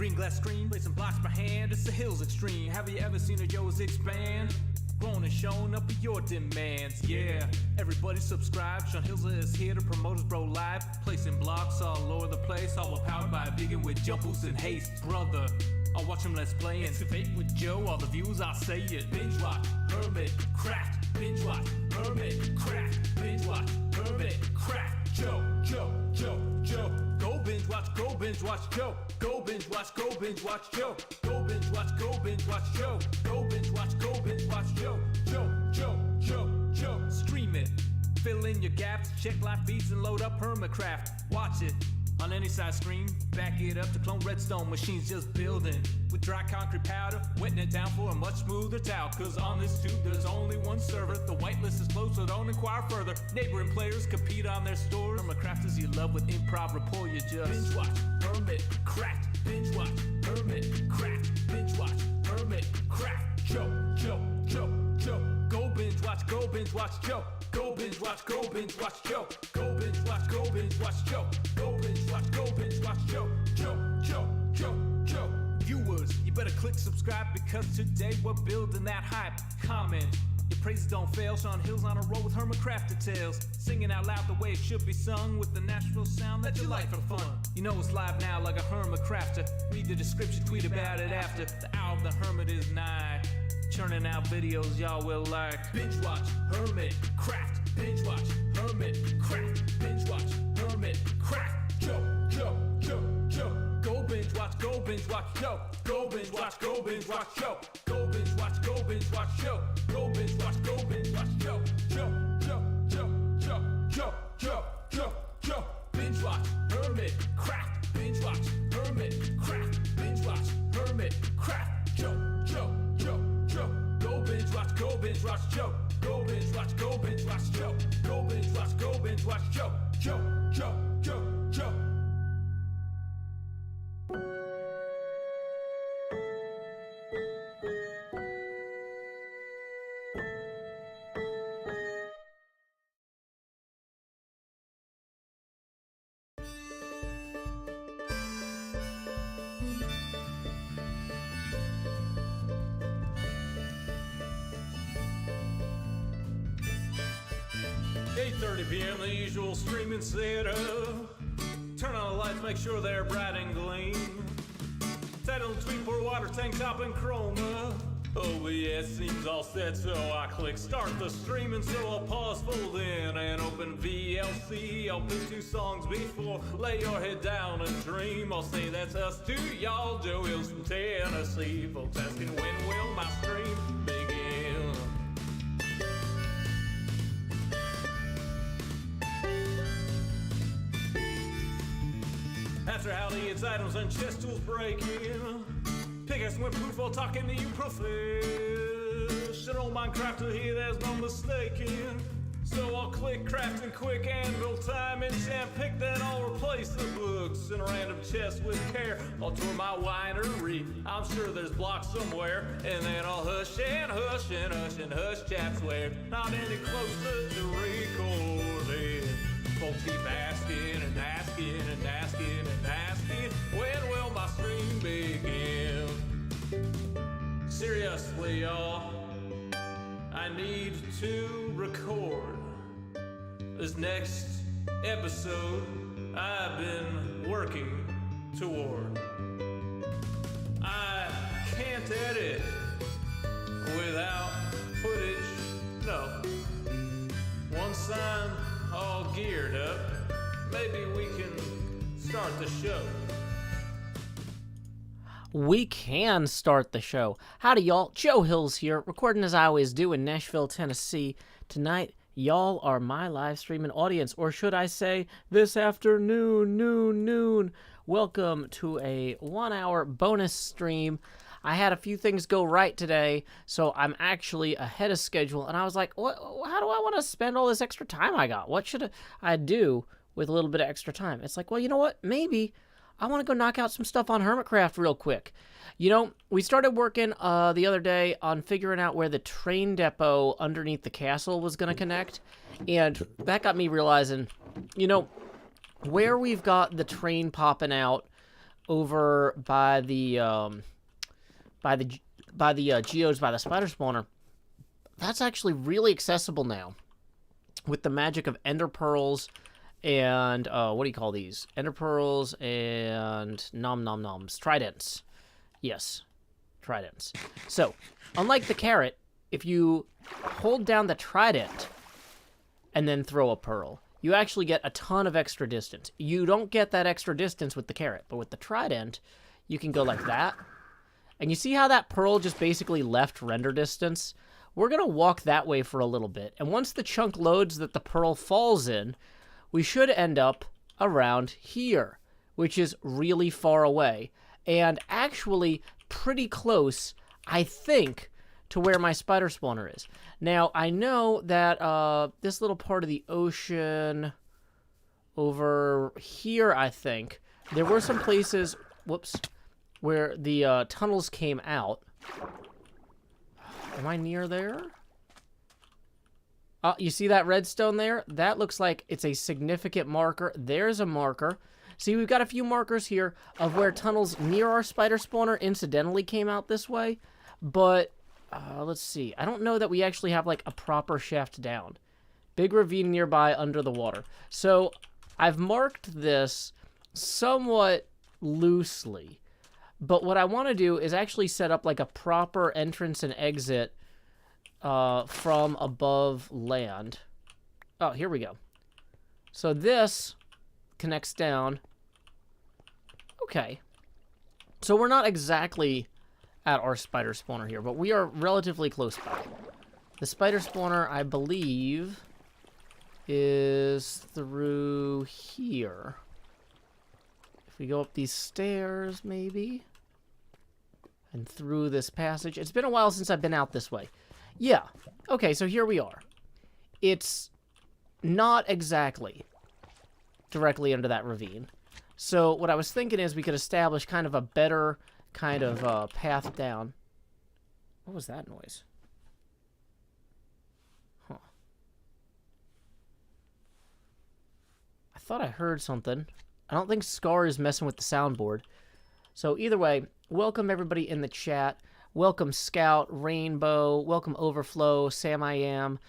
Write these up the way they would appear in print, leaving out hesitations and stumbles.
Green glass screen, placing blocks per hand, it's the hills extreme. Have you ever seen a Yo's expand? Grown and shown up with your demands, yeah. Everybody subscribe, Sean Hills is here to promote his bro live. Placing blocks all over the place, all powered by a vegan with jump boost and haste. Brother, I'll watch him let's play and debate with Joe, all the views I'll say it. Binge watch, Hermitcraft, binge watch, Hermitcraft, binge watch, Hermitcraft. Joe. Go binge watch, Joe. Go binge watch, Joe. Go binge watch, Joe. Go binge watch, Joe. Stream it. Fill in your gaps, check live feeds and load up Hermitcraft. Watch it on any size screen. Back it up to clone redstone machines just building. With dry concrete powder, wetting it down for a much smoother towel. Cause on this tube there's only one server. The whitelist is closed, so don't inquire further. Neighboring players compete on their stores. Hermitcrafters you love with improv rapport, you just binge watch, Hermitcraft, binge watch, Hermitcraft, binge watch, Hermitcraft. Joe. Go binge watch, Joe. Go binge watch, Joe. Go binge watch, Joe. Go binge watch, Joe. Go binge watch, Joe. Viewers, you better click subscribe because today we're building that hype. Comment, your praises don't fail. Sean Hills on a roll with Hermitcraft details. Singing out loud the way it should be sung with the Nashville sound that you like for fun. You know it's live now like a Hermitcrafter. Read the description, tweet about it after. The hour of the Hermit is nigh. Churning out videos y'all will like. Binge watch, Hermitcraft. Binge watch, Hermitcraft. Binge watch, Hermitcraft. Joe. Go binge watch, Joe. Go binge watch, Joe. Go binge watch, Joe. Go binge watch, Joe. Go binge watch, Joe. Binge watch, Hermitcraft. Binge watch, Hermitcraft. Binge watch, Hermitcraft. Joe. Go binge watch, Joe. Go binge watch, Joe. Go binge watch, Joe. PM, the usual streaming setup. Turn on the lights, make sure they're bright and gleam. Title, tweet, pour water, tank top, and chroma. OBS seems all set, so I click start the streaming. So I'll pause, fold in, and open VLC. I'll pick 2 songs before lay your head down and dream. I'll say that's us to y'all, Joe Hills from Tennessee. Folks asking when will my stream begin? After howdy, it's items and chest tools breaking. Pickaxe went poof while talking to you professional Minecrafter here, there's no mistaking. So I'll click crafting quick anvil time enchant pick, then I'll replace the books in a random chest with care. I'll tour my winery, I'm sure there's blocks somewhere, and then I'll hush chat swear not any closer to recording. Folks keep asking and asking and asking and asking, when will my stream begin? Seriously, y'all, I need to record this next episode I've been working toward. I can't edit without footage, no. Once I'm all geared up, maybe we can start the show. We can start the show. Howdy, y'all. Joe Hills here, recording as I always do in Nashville, Tennessee. Tonight, y'all are my live streaming audience, or should I say, this afternoon, noon. Welcome to a 1-hour bonus stream. I had a few things go right today, so I'm actually ahead of schedule, and I was like, how do I want to spend all this extra time I got? What should I do with a little bit of extra time? It's like, well, you know what? Maybe I want to go knock out some stuff on Hermitcraft real quick. You know, we started working the other day on figuring out where the train depot underneath the castle was going to connect, and that got me realizing, you know, where we've got the train popping out, over by the geodes by the spider spawner, that's actually really accessible now with the magic of ender pearls and what do you call these? Ender pearls and nom nom noms, tridents. Yes, tridents. So, unlike the carrot, if you hold down the trident and then throw a pearl, you actually get a ton of extra distance. You don't get that extra distance with the carrot, but with the trident, you can go like that. And you see how that pearl just basically left render distance? We're going to walk that way for a little bit. And once the chunk loads that the pearl falls in, we should end up around here, which is really far away. And actually pretty close, I think, to where my spider spawner is. Now, I know that this little part of the ocean over here, I think, there were some places, whoops, where the tunnels came out. Am I near there? You see that redstone there? That looks like it's a significant marker. There's a marker. See, we've got a few markers here of where tunnels near our spider spawner incidentally came out this way. But, let's see. I don't know that we actually have, like, a proper shaft down. Big ravine nearby under the water. So, I've marked this somewhat loosely. But what I want to do is actually set up, like, a proper entrance and exit from above land. Oh, here we go. So this connects down. Okay. So we're not exactly at our spider spawner here, but we are relatively close by. The spider spawner, I believe, is through here. If we go up these stairs, maybe, and through this passage. It's been a while since I've been out this way. Yeah. Okay, so here we are. It's not exactly directly under that ravine. So what I was thinking is we could establish kind of a better kind of path down. What was that noise? Huh. I thought I heard something. I don't think Scar is messing with the soundboard. So either way, welcome everybody in the chat. Welcome Scout, Rainbow, welcome Overflow, Sam I Am,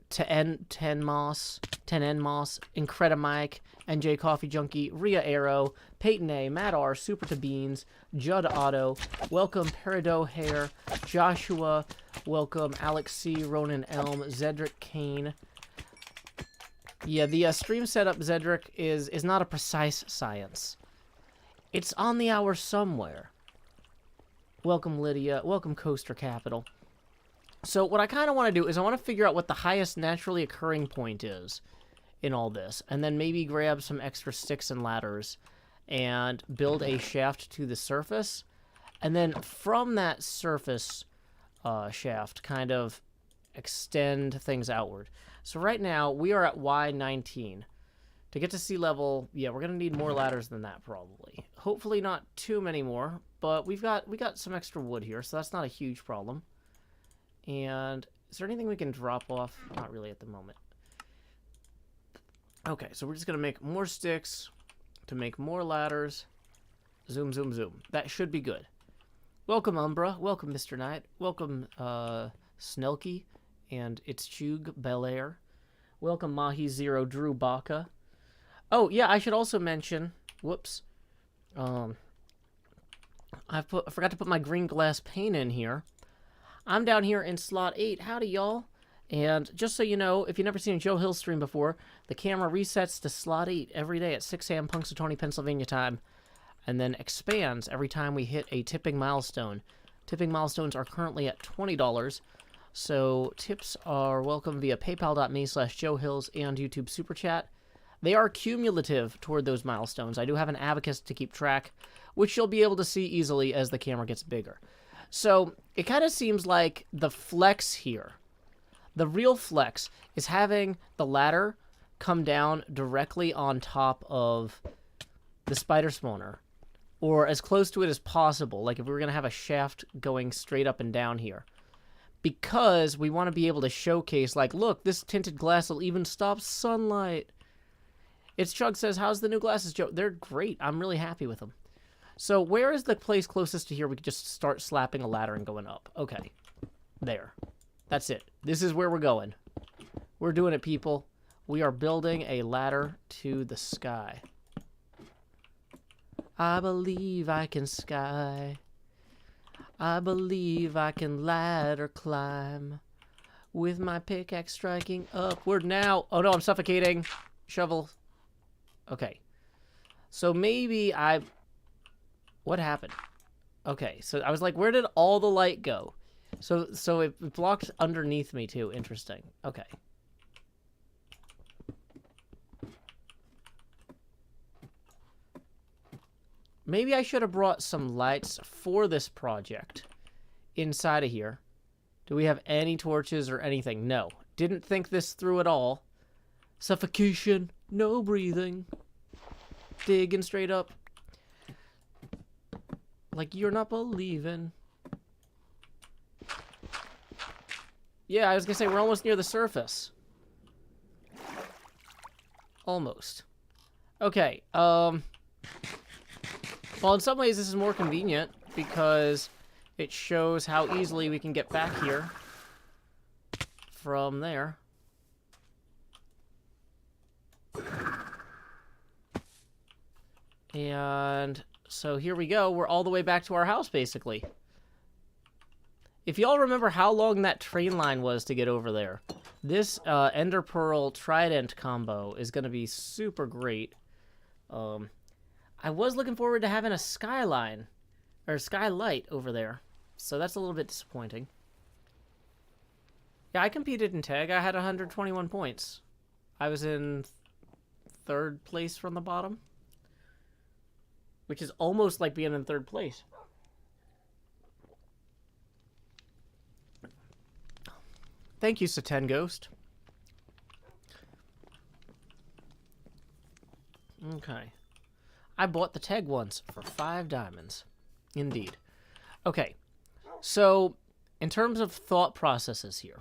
Ten Moss, Incredimike, NJ Coffee Junkie, Rhea Arrow, Peyton A, Matt R, Super to Beans, Judd Otto, welcome Peridot Hair, Joshua, welcome Alex C, Ronan Elm, Zedric Kane. Yeah, the stream setup, Zedric, is not a precise science. It's on the hour somewhere. Welcome, Lydia. Welcome, Coaster Capital. So what I kind of want to do is I want to figure out what the highest naturally occurring point is in all this, and then maybe grab some extra sticks and ladders and build a shaft to the surface, and then from that surface shaft kind of extend things outward. So right now we are at Y19. To get to sea level, yeah, we're going to need more ladders than that probably. Hopefully not too many more, but we got some extra wood here, so that's not a huge problem. And is there anything we can drop off? Not really at the moment. Okay, so we're just going to make more sticks to make more ladders. Zoom, zoom, zoom. That should be good. Welcome, Umbra. Welcome, Mr. Knight. Welcome, Snelky and It's Chug Belair. Welcome, Mahi Zero Drew Baka. Oh, yeah, I should also mention, whoops, I forgot to put my green glass pane in here. I'm down here in slot 8. Howdy, y'all. And just so you know, if you've never seen a Joe Hill stream before, the camera resets to slot 8 every day at 6 a.m. Punxsutawney, Pennsylvania time, and then expands every time we hit a tipping milestone. Tipping milestones are currently at $20, so tips are welcome via paypal.me/JoeHills and YouTube Super Chat. They are cumulative toward those milestones. I do have an abacus to keep track, which you'll be able to see easily as the camera gets bigger. So it kind of seems like the flex here, the real flex, is having the ladder come down directly on top of the spider spawner, or as close to it as possible, like if we were going to have a shaft going straight up and down here. Because we want to be able to showcase, like, look, this tinted glass will even stop sunlight. It's Chug says, how's the new glasses, Joe? They're great. I'm really happy with them. So where is the place closest to here we could just start slapping a ladder and going up? Okay. There. That's it. This is where we're going. We're doing it, people. We are building a ladder to the sky. I believe I can sky. I believe I can ladder climb. With my pickaxe striking upward now. Oh no, I'm suffocating. Shovel. Okay. So maybe what happened? Okay, so I was like, where did all the light go? So it blocked underneath me too. Interesting. Okay. Maybe I should have brought some lights for this project inside of here. Do we have any torches or anything? No. Didn't think this through at all. Suffocation. No breathing. Digging straight up. Like you're not believing. Yeah, I was gonna say, we're almost near the surface. Almost. Okay, well, in some ways this is more convenient because it shows how easily we can get back here from there. And so here we go. We're all the way back to our house, basically. If y'all remember how long that train line was to get over there, this Ender Pearl Trident combo is going to be super great. I was looking forward to having a Skyline, or Skylight over there, so that's a little bit disappointing. Yeah, I competed in tag. I had 121 points. I was in 3rd place from the bottom, which is almost like being in 3rd place. Thank you, Saten Ghost. Okay. I bought the tag once for 5 diamonds. Indeed. Okay. So, in terms of thought processes here.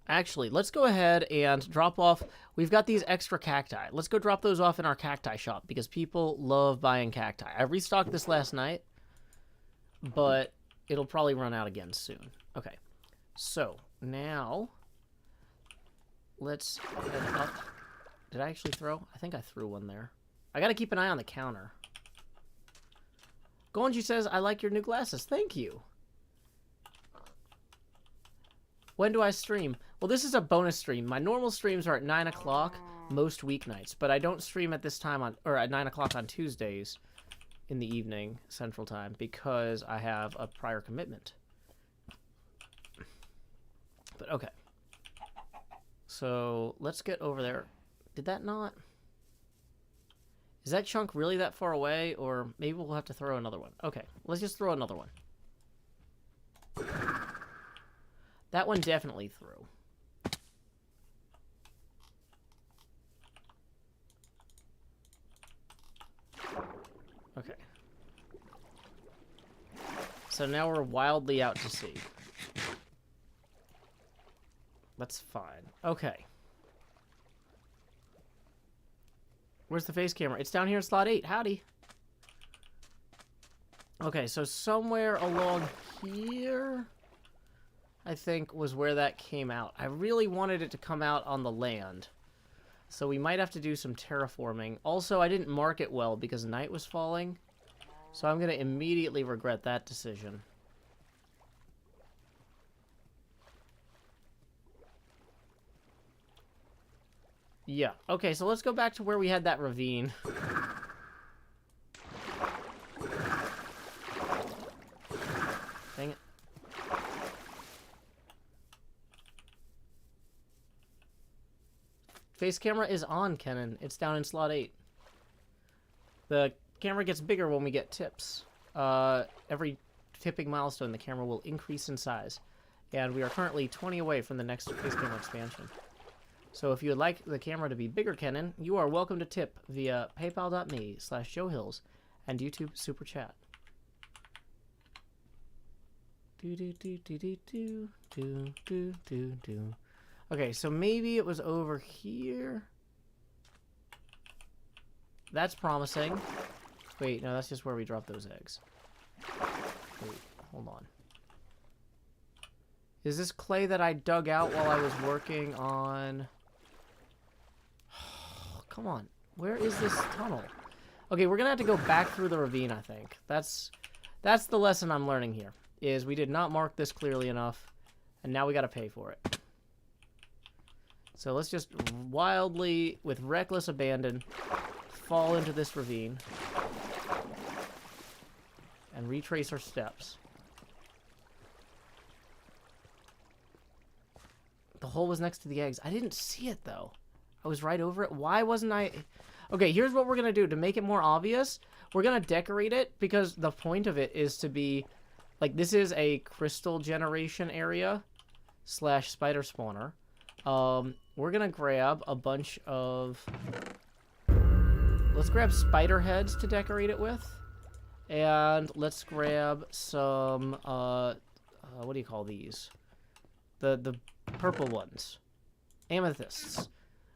Actually, let's go ahead and drop off. We've got these extra cacti. Let's go drop those off in our cacti shop because people love buying cacti. I restocked this last night, but it'll probably run out again soon. Okay, so now let's head up. Did I actually throw? I think I threw one there. I gotta keep an eye on the counter. Gonji says, I like your new glasses. Thank you. When do I stream? Well, this is a bonus stream. My normal streams are at 9 o'clock most weeknights, but I don't stream at this time or at 9 o'clock on Tuesdays in the evening, Central Time, because I have a prior commitment. But okay. So let's get over there. Did that not? Is that chunk really that far away? Or maybe we'll have to throw another one. Okay, let's just throw another one. That one definitely threw. Okay. So now we're wildly out to sea. That's fine. Okay. Where's the face camera? It's down here in slot 8. Howdy. Okay, so somewhere along here, I think, was where that came out. I really wanted it to come out on the land. So we might have to do some terraforming. Also, I didn't mark it well because night was falling. So I'm going to immediately regret that decision. Yeah. Okay, so let's go back to where we had that ravine. Dang it. Face camera is on, Kenan. It's down in slot 8. The camera gets bigger when we get tips. Every tipping milestone, the camera will increase in size. And we are currently 20 away from the next face camera expansion. So if you would like the camera to be bigger, Kenan, you are welcome to tip via paypal.me/JoeHills and YouTube Super Chat. Okay, so maybe it was over here. That's promising. Wait, no, that's just where we drop those eggs. Wait, hold on. Is this clay that I dug out while I was working on... Come on. Where is this tunnel? Okay, we're gonna have to go back through the ravine, I think. That's the lesson I'm learning here, is we did not mark this clearly enough, and now we gotta pay for it. So let's just wildly, with reckless abandon, fall into this ravine and retrace our steps. The hole was next to the eggs. I didn't see it, though. I was right over it. Why wasn't I... Okay, here's what we're going to do. To make it more obvious, we're going to decorate it, because the point of it is to be... Like, this is a crystal generation area / spider spawner. We're going to grab a bunch of... Let's grab spider heads to decorate it with. And let's grab some... what do you call these? The purple ones. Amethysts.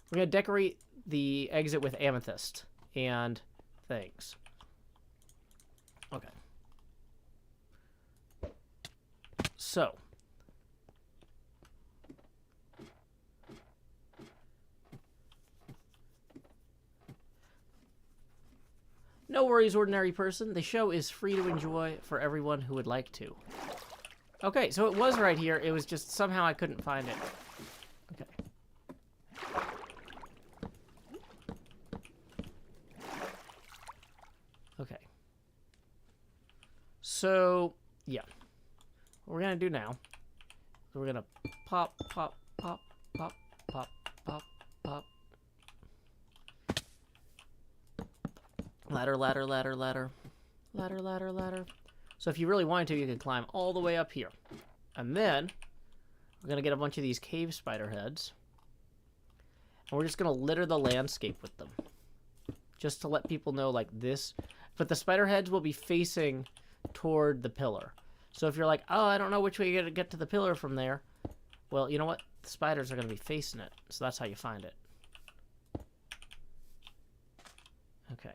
We're going to decorate the exit with amethyst and things. Okay. So. No worries, ordinary person. The show is free to enjoy for everyone who would like to. Okay, so it was right here. It was just somehow I couldn't find it. Okay. Okay. So, yeah. What we're going to do now, we're going to pop, pop, pop, pop, pop, pop, pop. Ladder, ladder, ladder, ladder. Ladder, ladder, ladder. So if you really wanted to, you could climb all the way up here. And then, we're going to get a bunch of these cave spider heads. And we're just going to litter the landscape with them. Just to let people know, like, this. But the spider heads will be facing toward the pillar. So if you're like, oh, I don't know which way you're going to get to the pillar from there. Well, you know what? The spiders are going to be facing it. So that's how you find it. Okay.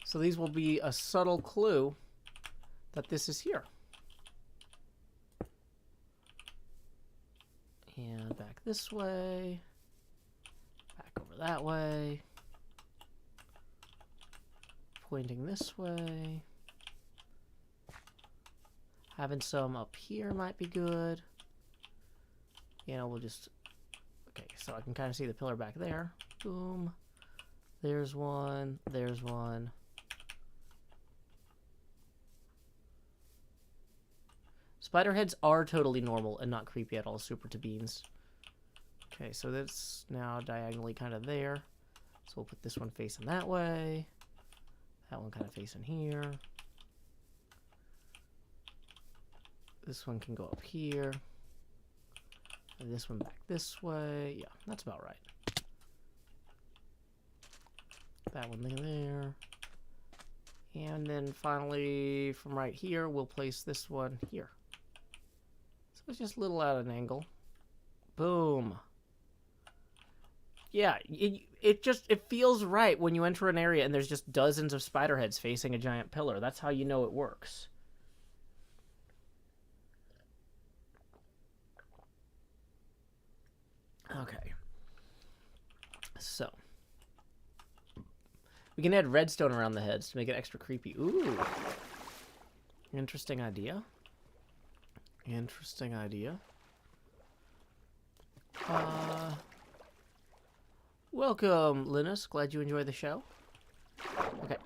So these will be a subtle clue that this is here. And back this way. Back over that way. Pointing this way. Having some up here might be good. You know, we'll just... Okay, so I can kind of see the pillar back there. Boom. There's one. There's one. Spider heads are totally normal and not creepy at all. Super to beans. Okay, so that's now diagonally kind of there. So we'll put this one facing that way. That one kind of facing here. This one can go up here. And this one back this way. Yeah, that's about right. That one there. And then finally, from right here, we'll place this one here. So it's just a little at an angle. Boom. Yeah, it feels right when you enter an area and there's just dozens of spider heads facing a giant pillar. That's how you know it works. Okay. So. We can add redstone around the heads to make it extra creepy. Ooh. Interesting idea. Interesting idea. Welcome, Linus. Glad you enjoy the show. Okay.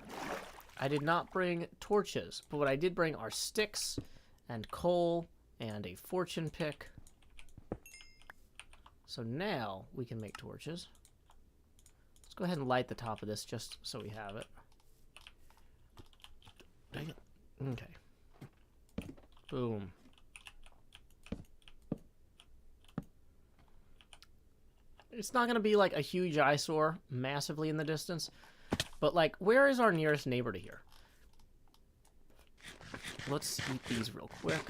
I did not bring torches, but what I did bring are sticks and coal and a fortune pick. So now we can make torches. Let's go ahead and light the top of this just so we have it. Dang it. Okay. Boom. It's not going to be like a huge eyesore massively in the distance, but like, where is our nearest neighbor to here? let's eat these real quick.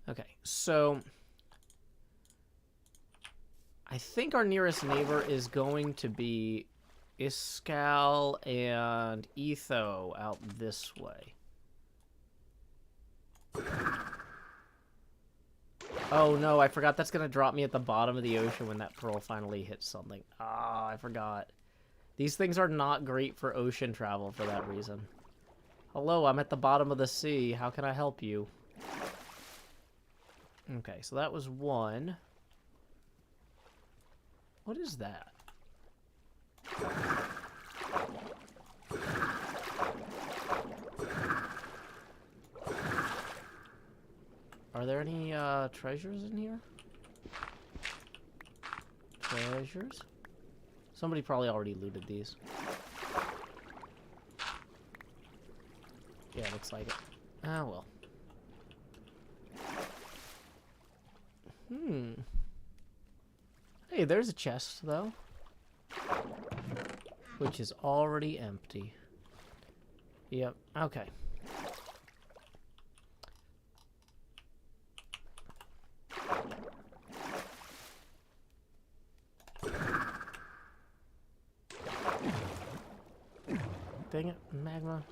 Okay, so I think our nearest neighbor is going to be Iskal and Etho out this way. Oh no, I forgot that's going to drop me at the bottom of the ocean when that pearl finally hits something. Ah, I forgot. These things are not great for ocean travel for that reason. Hello, I'm at the bottom of the sea. How can I help you? Okay, so that was one. What is that? Are there any treasures in here? Treasures? Somebody probably already looted these. Yeah, looks like it. Ah, well. Hey, there's a chest, though. Which is already empty. Yep, okay. Dang it, magma.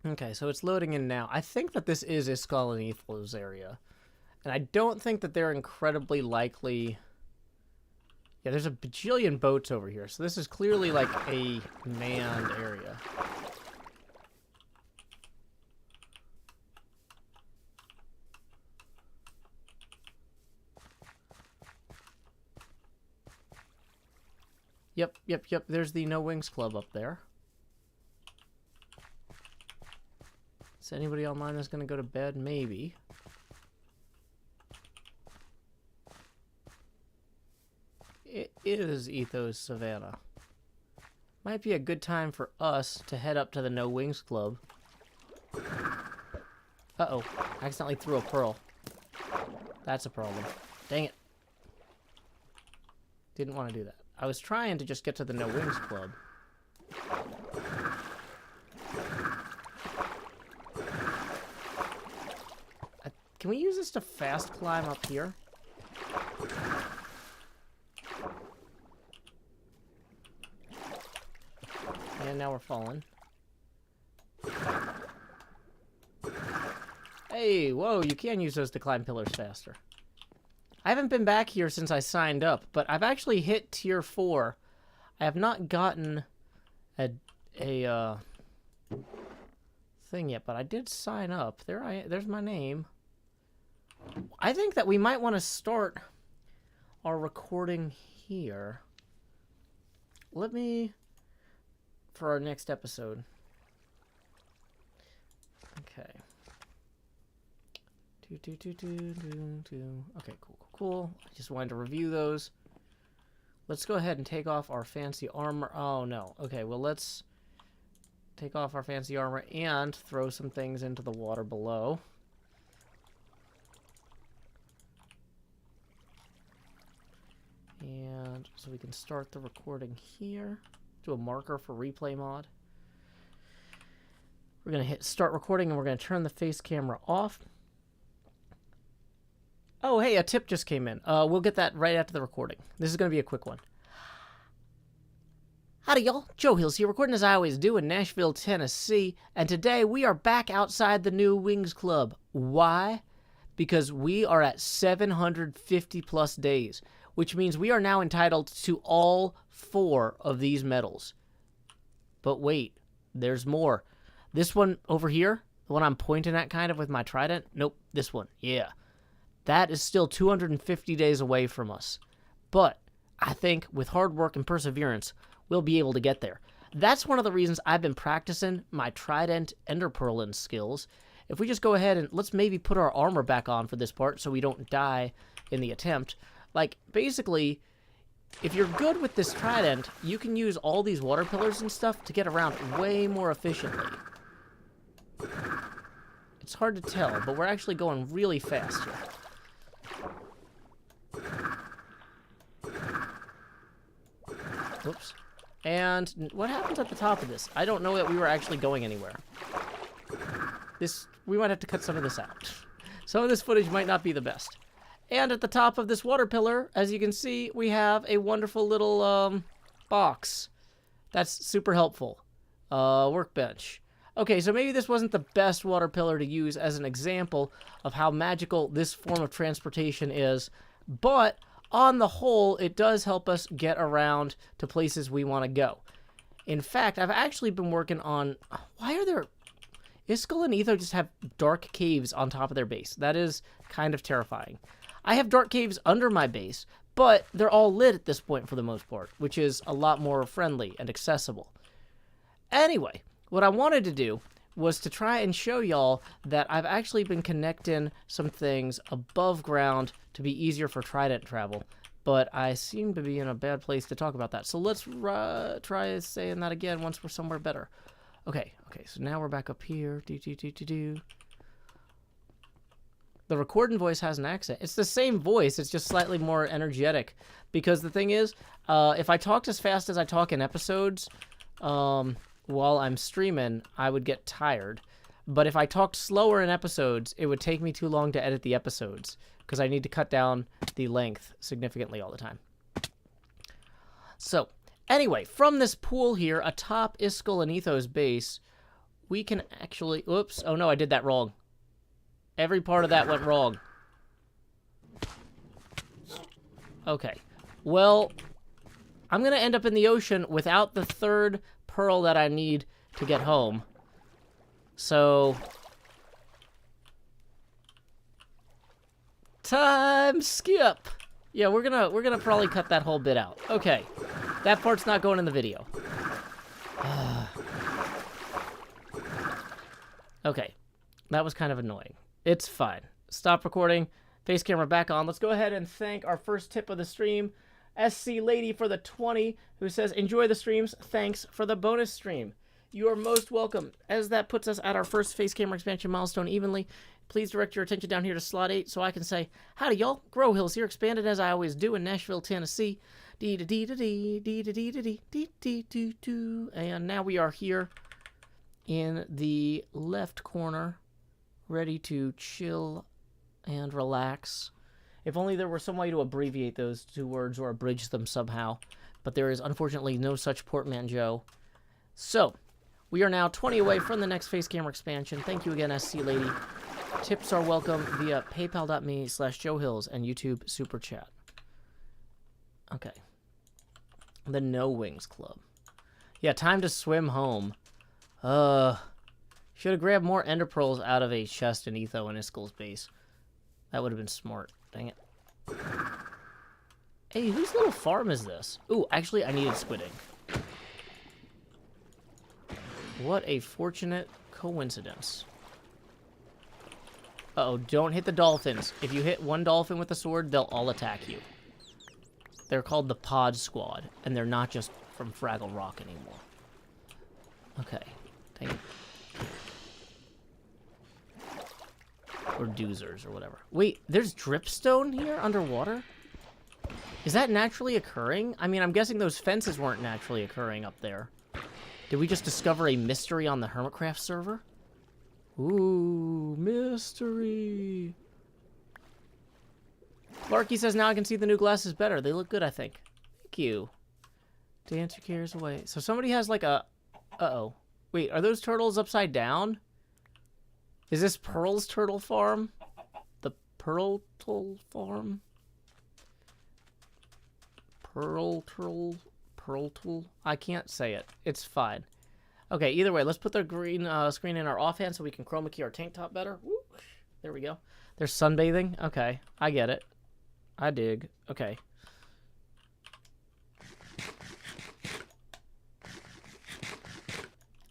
Okay, so it's loading in now. I think that this is Iskal and Ethel's area. And I don't think that they're incredibly likely... Yeah, there's a bajillion boats over here, so this is clearly like a manned area. Yep, there's the No Wings Club up there. Is anybody online that's gonna go to bed? Maybe. It is Ethos Savannah. Might be a good time for us to head up to the No Wings Club. Uh-oh. I accidentally threw a pearl. That's a problem. Dang it. Didn't want to do that. I was trying to just get to the No Wings Club. Can we use this to fast climb up here? And now we're falling. Hey, whoa, you can use those to climb pillars faster. I haven't been back here since I signed up, but I've actually hit tier 4. I have not gotten a thing yet, but I did sign up. There's my name. I think that we might want to start our recording here. Let me... for our next episode. Okay. Okay, cool. I just wanted to review those. Let's go ahead and take off our fancy armor. Oh, no. Okay, well, let's take off our fancy armor and throw some things into the water below. And so we can start the recording here. Do a marker for replay mod. We're going to hit start recording and we're going to turn the face camera off. Oh, hey, a tip just came in. We'll get that right after the recording. This is going to be a quick one. Howdy, y'all. Joe Hills here, recording as I always do in Nashville, Tennessee. And today we are back outside the New Wings Club. Why? Because we are at 750 plus days, which means we are now entitled to all 4 of these medals. But wait, there's more. This one over here, the one I'm pointing at kind of with my trident, nope, this one, yeah. That is still 250 days away from us. But I think with hard work and perseverance, we'll be able to get there. That's one of the reasons I've been practicing my trident ender pearling skills. If we just go ahead and let's maybe put our armor back on for this part so we don't die in the attempt. Like, basically, if you're good with this trident, you can use all these water pillars and stuff to get around way more efficiently. It's hard to tell, but we're actually going really fast here. Whoops. And what happens at the top of this? I don't know that we were actually going anywhere. We might have to cut some of this out. Some of this footage might not be the best. And at the top of this water pillar, as you can see, we have a wonderful little box. That's super helpful. Workbench. Okay, so maybe this wasn't the best water pillar to use as an example of how magical this form of transportation is, but on the whole, it does help us get around to places we want to go. In fact, I've actually been working on... Why are there... Iskall and Etho just have dark caves on top of their base. That is kind of terrifying. I have dark caves under my base, but they're all lit at this point for the most part, which is a lot more friendly and accessible. Anyway, what I wanted to do was to try and show y'all that I've actually been connecting some things above ground to be easier for Trident travel, but I seem to be in a bad place to talk about that. So let's try saying that again once we're somewhere better. Okay, so now we're back up here. The recording voice has an accent. It's the same voice, it's just slightly more energetic. Because the thing is, if I talked as fast as I talk in episodes, while I'm streaming, I would get tired. But if I talked slower in episodes, it would take me too long to edit the episodes, because I need to cut down the length significantly all the time. So, anyway, from this pool here, atop Iskall and Etho's base, we can actually... Oops, oh no, I did that wrong. Every part of that went wrong. Okay, well, I'm going to end up in the ocean without the third pearl that I need to get home. So... Time skip! Yeah, we're gonna probably cut that whole bit out. Okay, that part's not going in the video. Okay, that was kind of annoying. It's fine. Stop recording. Face camera back on. Let's go ahead and thank our first tip of the stream, SC Lady for the 20, who says, enjoy the streams. Thanks for the bonus stream. You are most welcome. As that puts us at our first face camera expansion milestone evenly, please direct your attention down here to slot 8 so I can say, howdy y'all, Grow Hills here, expanded as I always do in Nashville, Tennessee. And now we are here in the left corner, ready to chill and relax. If only there were some way to abbreviate those two words or abridge them somehow, but there is unfortunately no such portmanteau. So, we are now 20 away from the next face camera expansion. Thank you again, SC Lady. Tips are welcome via paypal.me/JoeHills and YouTube Super Chat. Okay. The No Wings Club. Yeah, time to swim home. Should have grabbed more ender pearls out of a chest in Etho and Iskall's base. That would have been smart. Dang it. Hey, whose little farm is this? Ooh, actually, I needed squid ink. What a fortunate coincidence. Uh-oh, don't hit the dolphins. If you hit one dolphin with a sword, they'll all attack you. They're called the Pod Squad, and they're not just from Fraggle Rock anymore. Okay. Dang it. Or doozers, or whatever. Wait, there's dripstone here underwater? Is that naturally occurring? I mean, I'm guessing those fences weren't naturally occurring up there. Did we just discover a mystery on the Hermitcraft server? Ooh, mystery. Larky says, now I can see the new glasses better. They look good, I think. Thank you. Dance your cares away. So somebody has like a... Uh-oh. Wait, are those turtles upside down? Is this Pearl's Turtle Farm? The Pearl Turtle Farm? Pearl Turtle? I can't say it. It's fine. Okay, either way, let's put the green screen in our offhand so we can chroma key our tank top better. Woo. There we go. They're sunbathing? Okay, I get it. I dig. Okay.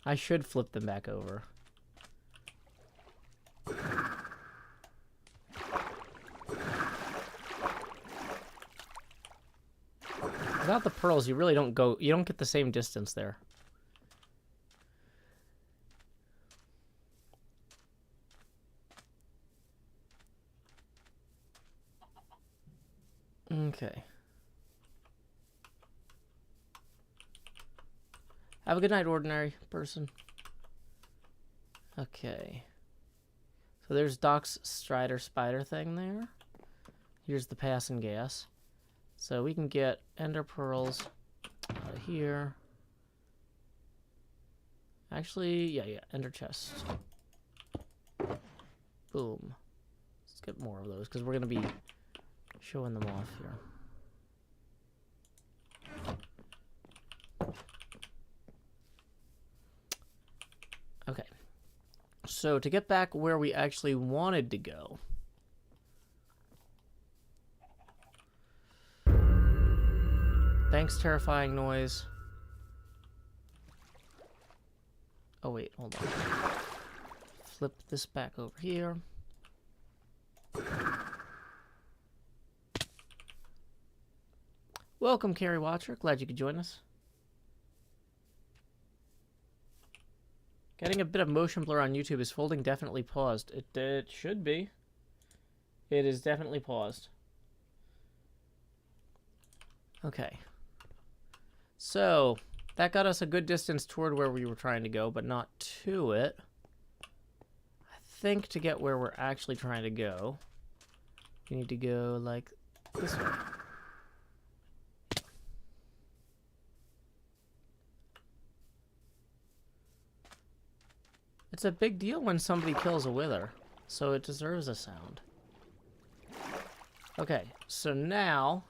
I should flip them back over. Without the pearls, you really don't go... You don't get the same distance there. Okay. Have a good night, ordinary person. Okay. So there's Doc's Strider spider thing there. Here's the passing gas. So we can get ender pearls out of here. Actually, yeah, ender chest. Boom. Let's get more of those because we're going to be showing them off here. Okay. So to get back where we actually wanted to go. Thanks, terrifying noise. Oh wait, hold on. Flip this back over here. Welcome, Carrie Watcher. Glad you could join us. Getting a bit of motion blur on YouTube. Is folding definitely paused? It should be. It is definitely paused. Okay. So, that got us a good distance toward where we were trying to go, but not to it. I think to get where we're actually trying to go, we need to go like this way. It's a big deal when somebody kills a wither, so it deserves a sound. Okay, so now...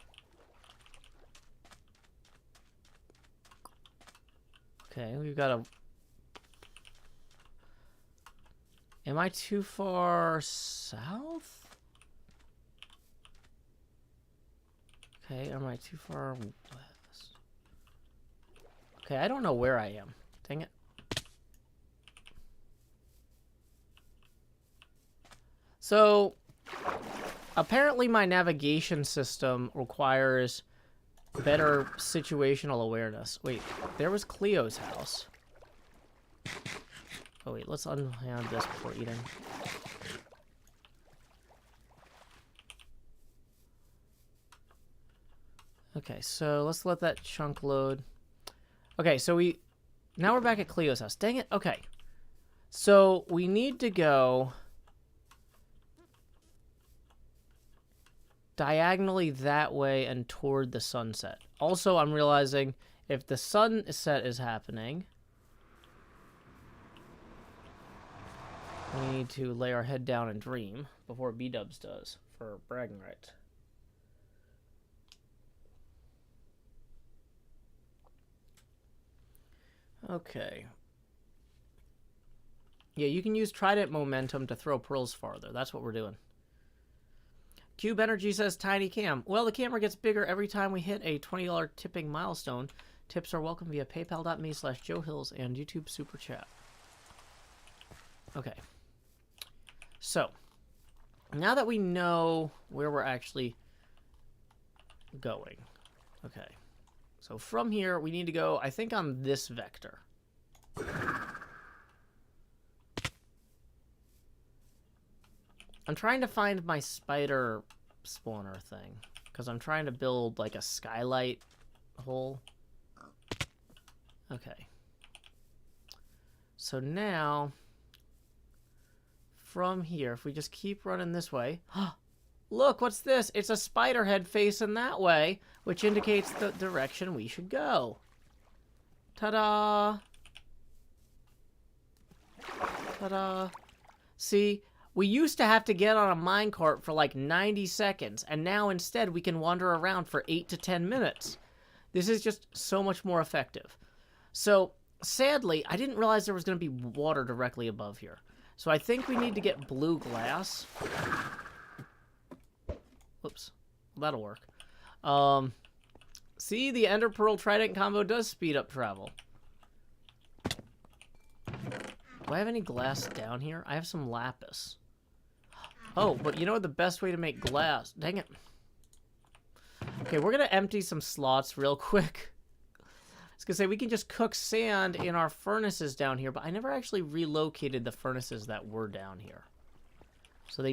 Okay, we've got a... Am I too far south? Okay, am I too far west? Okay, I don't know where I am. Dang it. So, apparently my navigation system requires better situational awareness. Wait, there was Cleo's house. Oh wait, let's unhand this before eating. Okay, so let's let that chunk load. Okay, so now we're back at Cleo's house. Dang it, okay. So we need to go diagonally that way and toward the sunset. Also, I'm realizing if the sunset is happening, we need to lay our head down and dream before B-dubs does for bragging rights. Okay. Yeah, you can use trident momentum to throw pearls farther. That's what we're doing. Cube Energy says, Tiny Cam. Well, the camera gets bigger every time we hit a $20 tipping milestone. Tips are welcome via paypal.me/JoeHills and YouTube Super Chat. Okay. So, now that we know where we're actually going. Okay. So from here, we need to go, I think, on this vector. I'm trying to find my spider spawner thing, because I'm trying to build like a skylight hole. Okay. So now, from here, if we just keep running this way... Look, what's this? It's a spider head facing that way, which indicates the direction we should go. Ta-da! Ta-da! See... We used to have to get on a minecart for like 90 seconds, and now instead we can wander around for 8 to 10 minutes. This is just so much more effective. So, sadly, I didn't realize there was going to be water directly above here. So I think we need to get blue glass. Whoops. That'll work. See, the Ender Pearl Trident combo does speed up travel. Do I have any glass down here? I have some lapis. Oh, but you know the best way to make glass? Dang it. Okay, we're going to empty some slots real quick. I was going to say, we can just cook sand in our furnaces down here, but I never actually relocated the furnaces that were down here. So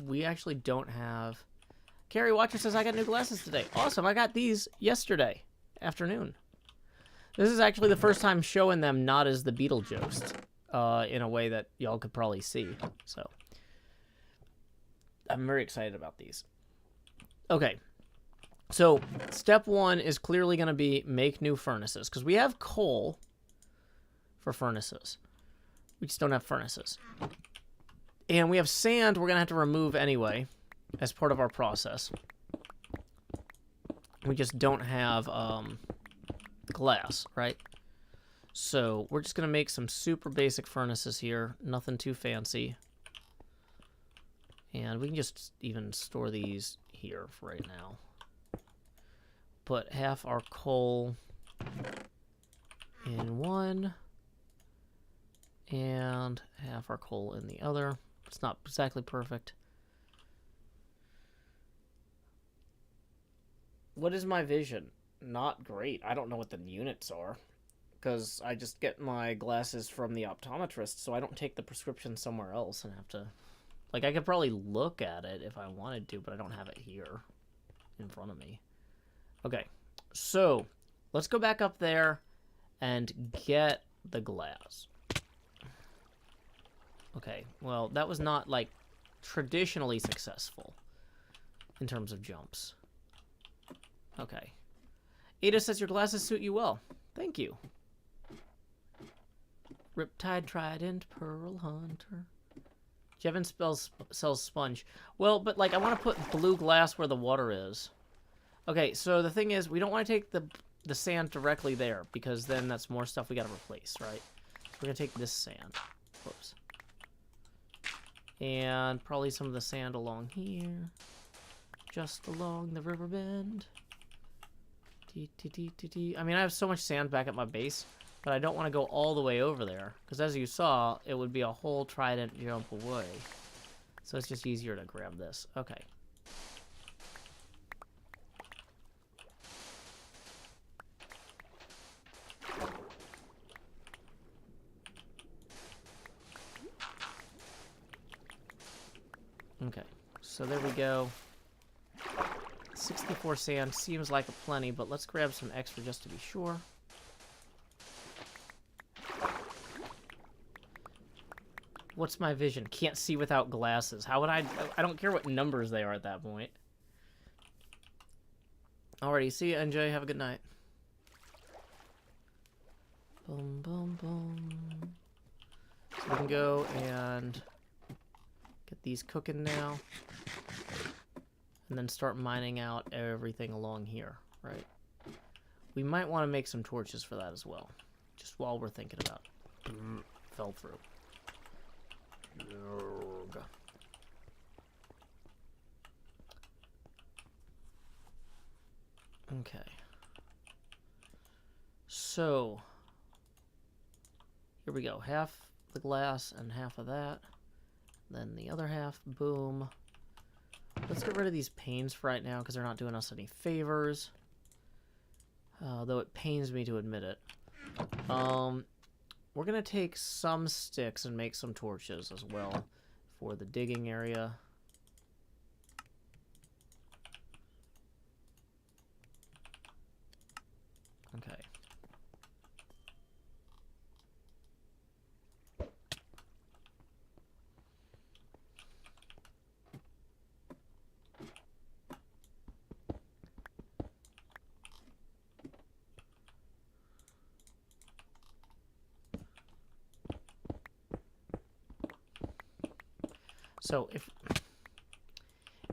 we actually don't have... Carrie Watcher says, I got new glasses today. Awesome, I got these yesterday afternoon. This is actually the first time showing them not as the Beetlejuice, in a way that y'all could probably see. So, I'm very excited about these. Okay, so step 1 is clearly going to be make new furnaces, because we have coal for furnaces. We just don't have furnaces. And we have sand we're going to have to remove anyway as part of our process. We just don't have glass, right? So we're just going to make some super basic furnaces here. Nothing too fancy. And we can just even store these here for right now. Put half our coal in one. And half our coal in the other. It's not exactly perfect. What is my vision? Not great. I don't know what the units are. Because I just get my glasses from the optometrist, so I don't take the prescription somewhere else and have to... Like, I could probably look at it if I wanted to, but I don't have it here in front of me. Okay, so let's go back up there and get the glass. Okay, well, that was not, like, traditionally successful in terms of jumps. Okay. Ada says your glasses suit you well. Thank you. Riptide Trident, Pearl Hunter. Jevin sells sponge. Well, but, like, I want to put blue glass where the water is. Okay, so the thing is, we don't want to take the sand directly there, because then that's more stuff we got to replace, right? We're going to take this sand. Whoops. And probably some of the sand along here. Just along the river bend. I mean, I have so much sand back at my base, but I don't want to go all the way over there. Because as you saw, it would be a whole trident jump away. So it's just easier to grab this. Okay. Okay, so there we go. 64 sand seems like a plenty, but let's grab some extra just to be sure. What's my vision? Can't see without glasses. How would I don't care what numbers they are at that point. Alrighty, see ya, NJ. Have a good night. Boom, boom, boom. So we can go and get these cooking now. And then start mining out everything along here, right? We might want to make some torches for that as well. Just while we're thinking about it. Fell through. Okay. So, here we go. Half the glass and half of that. Then the other half, boom. Let's get rid of these panes for right now because they're not doing us any favors. Though it pains me to admit it. We're going to take some sticks and make some torches as well for the digging area. Okay. So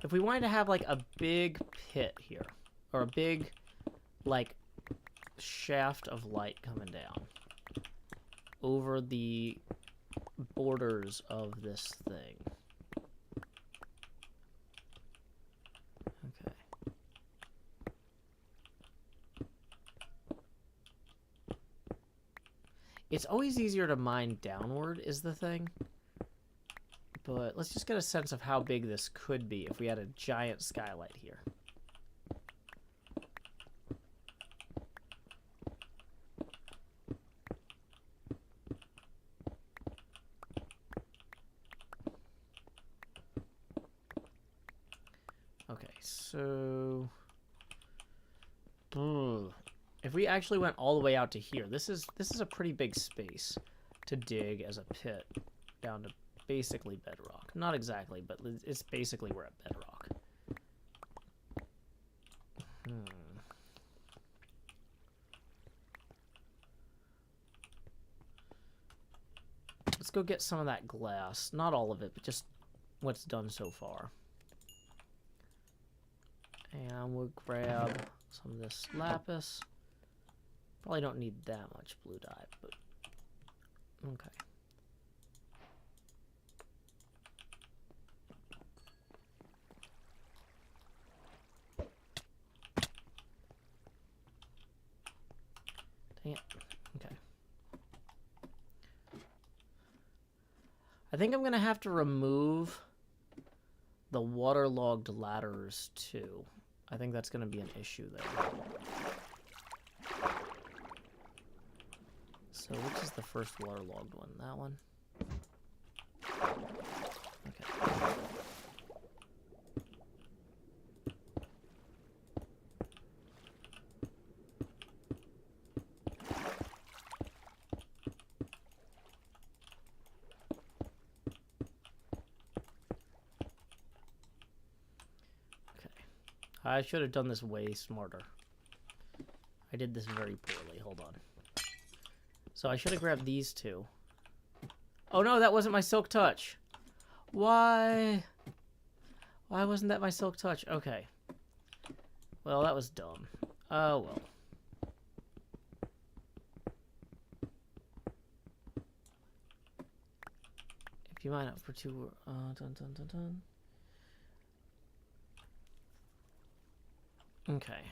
if we wanted to have like a big pit here, or a big like shaft of light coming down over the borders of this thing. Okay. It's always easier to mine downward is the thing. But let's just get a sense of how big this could be if we had a giant skylight here. Okay, so... If we actually went all the way out to here, this is a pretty big space to dig as a pit down to basically bedrock. Not exactly, but it's basically we're at bedrock. Let's go get some of that glass. Not all of it, but just what's done so far. And we'll grab some of this lapis. Probably don't need that much blue dye, but okay. Dang it. Okay. I think I'm gonna have to remove the waterlogged ladders too. I think that's gonna be an issue there. So which is the first waterlogged one? That one? Okay. I should have done this way smarter. I did this very poorly. Hold on. So I should have grabbed these two. Oh no, that wasn't my silk touch. Why? Why wasn't that my silk touch? Okay. Well, that was dumb. Oh well. If you mine up for two... dun dun dun dun. Okay.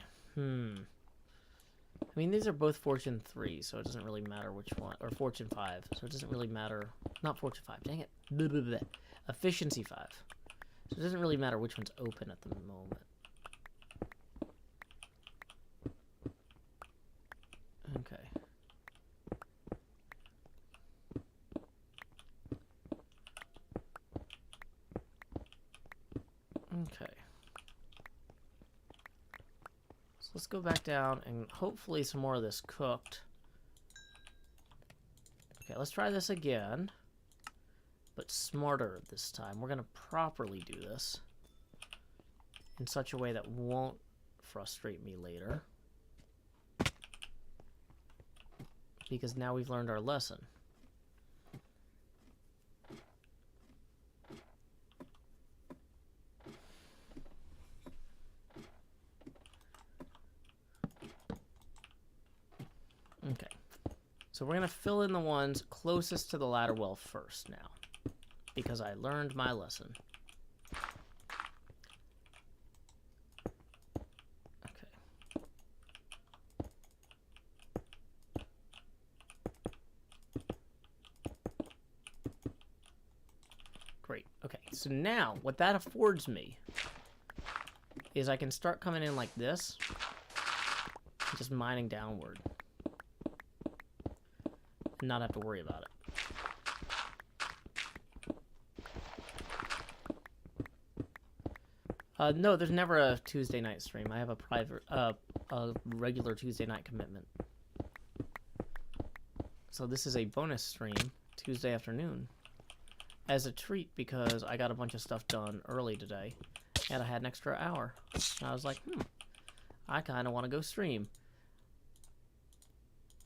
I mean, these are both Fortune 3, so it doesn't really matter which one. Or Fortune 5, so it doesn't really matter. Not Fortune 5, dang it. Blah, blah, blah. Efficiency 5. So it doesn't really matter which one's open at the moment. Okay. Okay. Let's go back down and hopefully some more of this cooked. Okay, let's try this again. But smarter this time. We're going to properly do this in such a way that won't frustrate me later. Because now we've learned our lesson. Okay, so we're going to fill in the ones closest to the ladder well first now, because I learned my lesson. Okay. Great, okay, so now what that affords me is I can start coming in like this, just mining downward. Not have to worry about it. No, there's never a Tuesday night stream. I have a private, a regular Tuesday night commitment. So this is a bonus stream Tuesday afternoon as a treat because I got a bunch of stuff done early today and I had an extra hour. And I was like, I kind of want to go stream.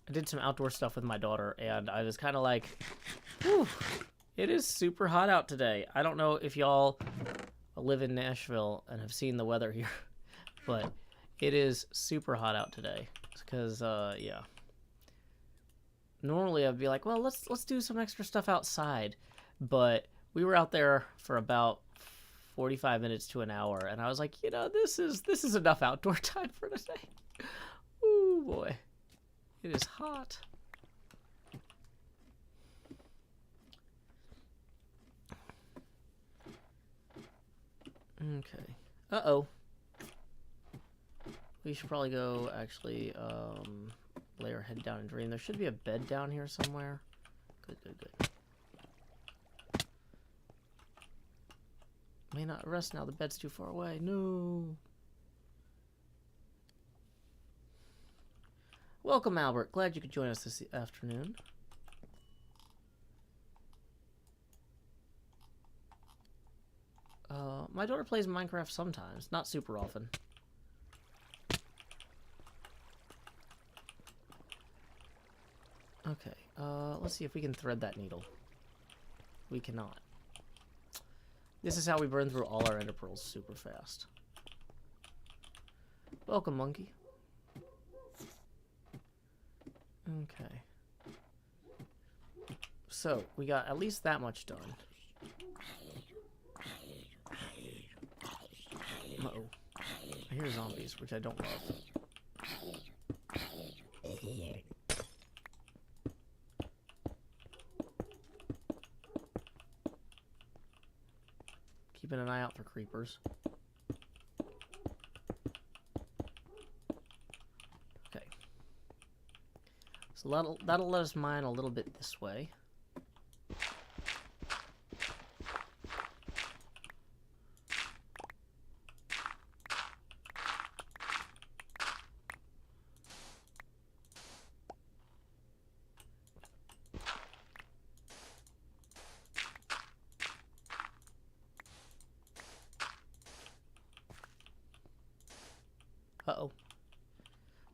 I did some outdoor stuff with my daughter, and I was kind of like, whew, it is super hot out today. I don't know if y'all live in Nashville and have seen the weather here, but it is super hot out today. Because, yeah. Normally I'd be like, well, let's do some extra stuff outside. But we were out there for about 45 minutes to an hour, and I was like, you know, this is enough outdoor time for today. Ooh, boy. It is hot. Okay. Uh-oh. We should probably go, actually, lay our head down and dream. There should be a bed down here somewhere. Good, good, good. May not rest now. The bed's too far away. No. Welcome, Albert. Glad you could join us this afternoon. My daughter plays Minecraft sometimes, not super often. Okay, let's see if we can thread that needle. We cannot. This is how we burn through all our ender pearls super fast. Welcome, monkey. Okay. So, we got at least that much done. Uh-oh. I hear zombies, which I don't love. Keeping an eye out for creepers. Okay. So that'll let us mine a little bit this way. Uh-oh.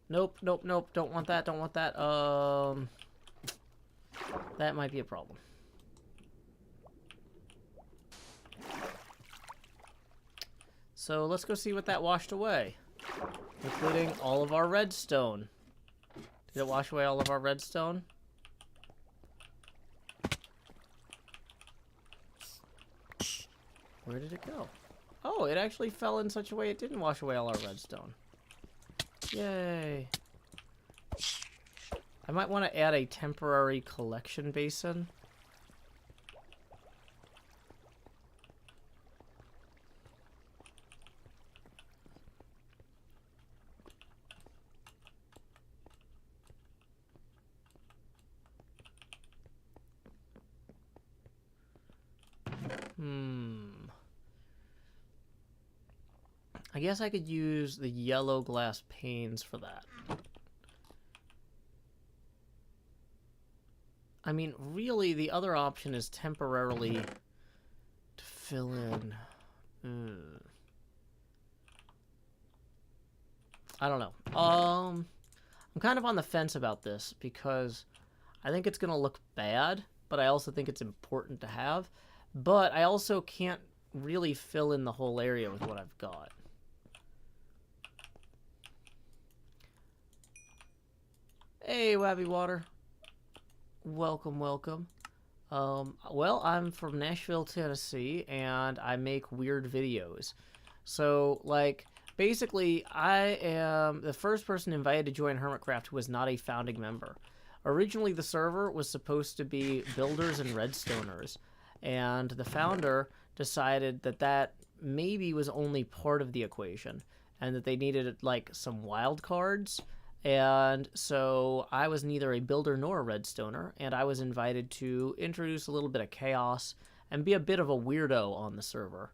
Nope, nope, nope. Don't want that, don't want that. That might be a problem. So let's go see what that washed away. Including all of our redstone. Did it wash away all of our redstone? Where did it go? Oh, it actually fell in such a way it didn't wash away all our redstone. Yay. I might want to add a temporary collection basin. I guess I could use the yellow glass panes for that. I mean, really, the other option is temporarily to fill in. I don't know. I'm kind of on the fence about this because I think it's going to look bad, but I also think it's important to have. But I also can't really fill in the whole area with what I've got. Hey, Wabby Water. Welcome, welcome. Well, I'm from Nashville, Tennessee, and I make weird videos. So, like, basically, I am the first person invited to join Hermitcraft who was not a founding member. Originally, the server was supposed to be builders and redstoners, and the founder decided that that maybe was only part of the equation, and that they needed, like, some wild cards. And so I was neither a builder nor a redstoner, and I was invited to introduce a little bit of chaos and be a bit of a weirdo on the server.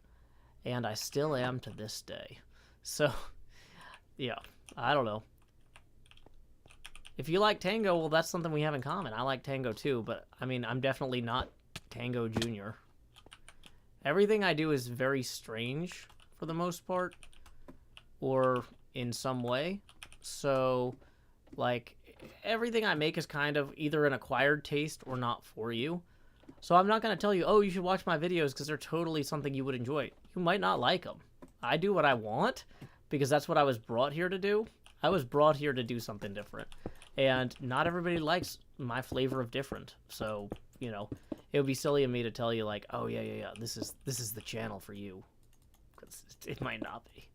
And I still am to this day. So, yeah, I don't know. If you like Tango, well, that's something we have in common. I like Tango too, but, I mean, I'm definitely not Tango Jr. Everything I do is very strange, for the most part, or in some way. So, like, everything I make is kind of either an acquired taste or not for you. So I'm not going to tell you, oh, you should watch my videos because they're totally something you would enjoy. You might not like them. I do what I want because that's what I was brought here to do. I was brought here to do something different. And not everybody likes my flavor of different. So, you know, it would be silly of me to tell you, like, oh, yeah, this is the channel for you. Because it might not be.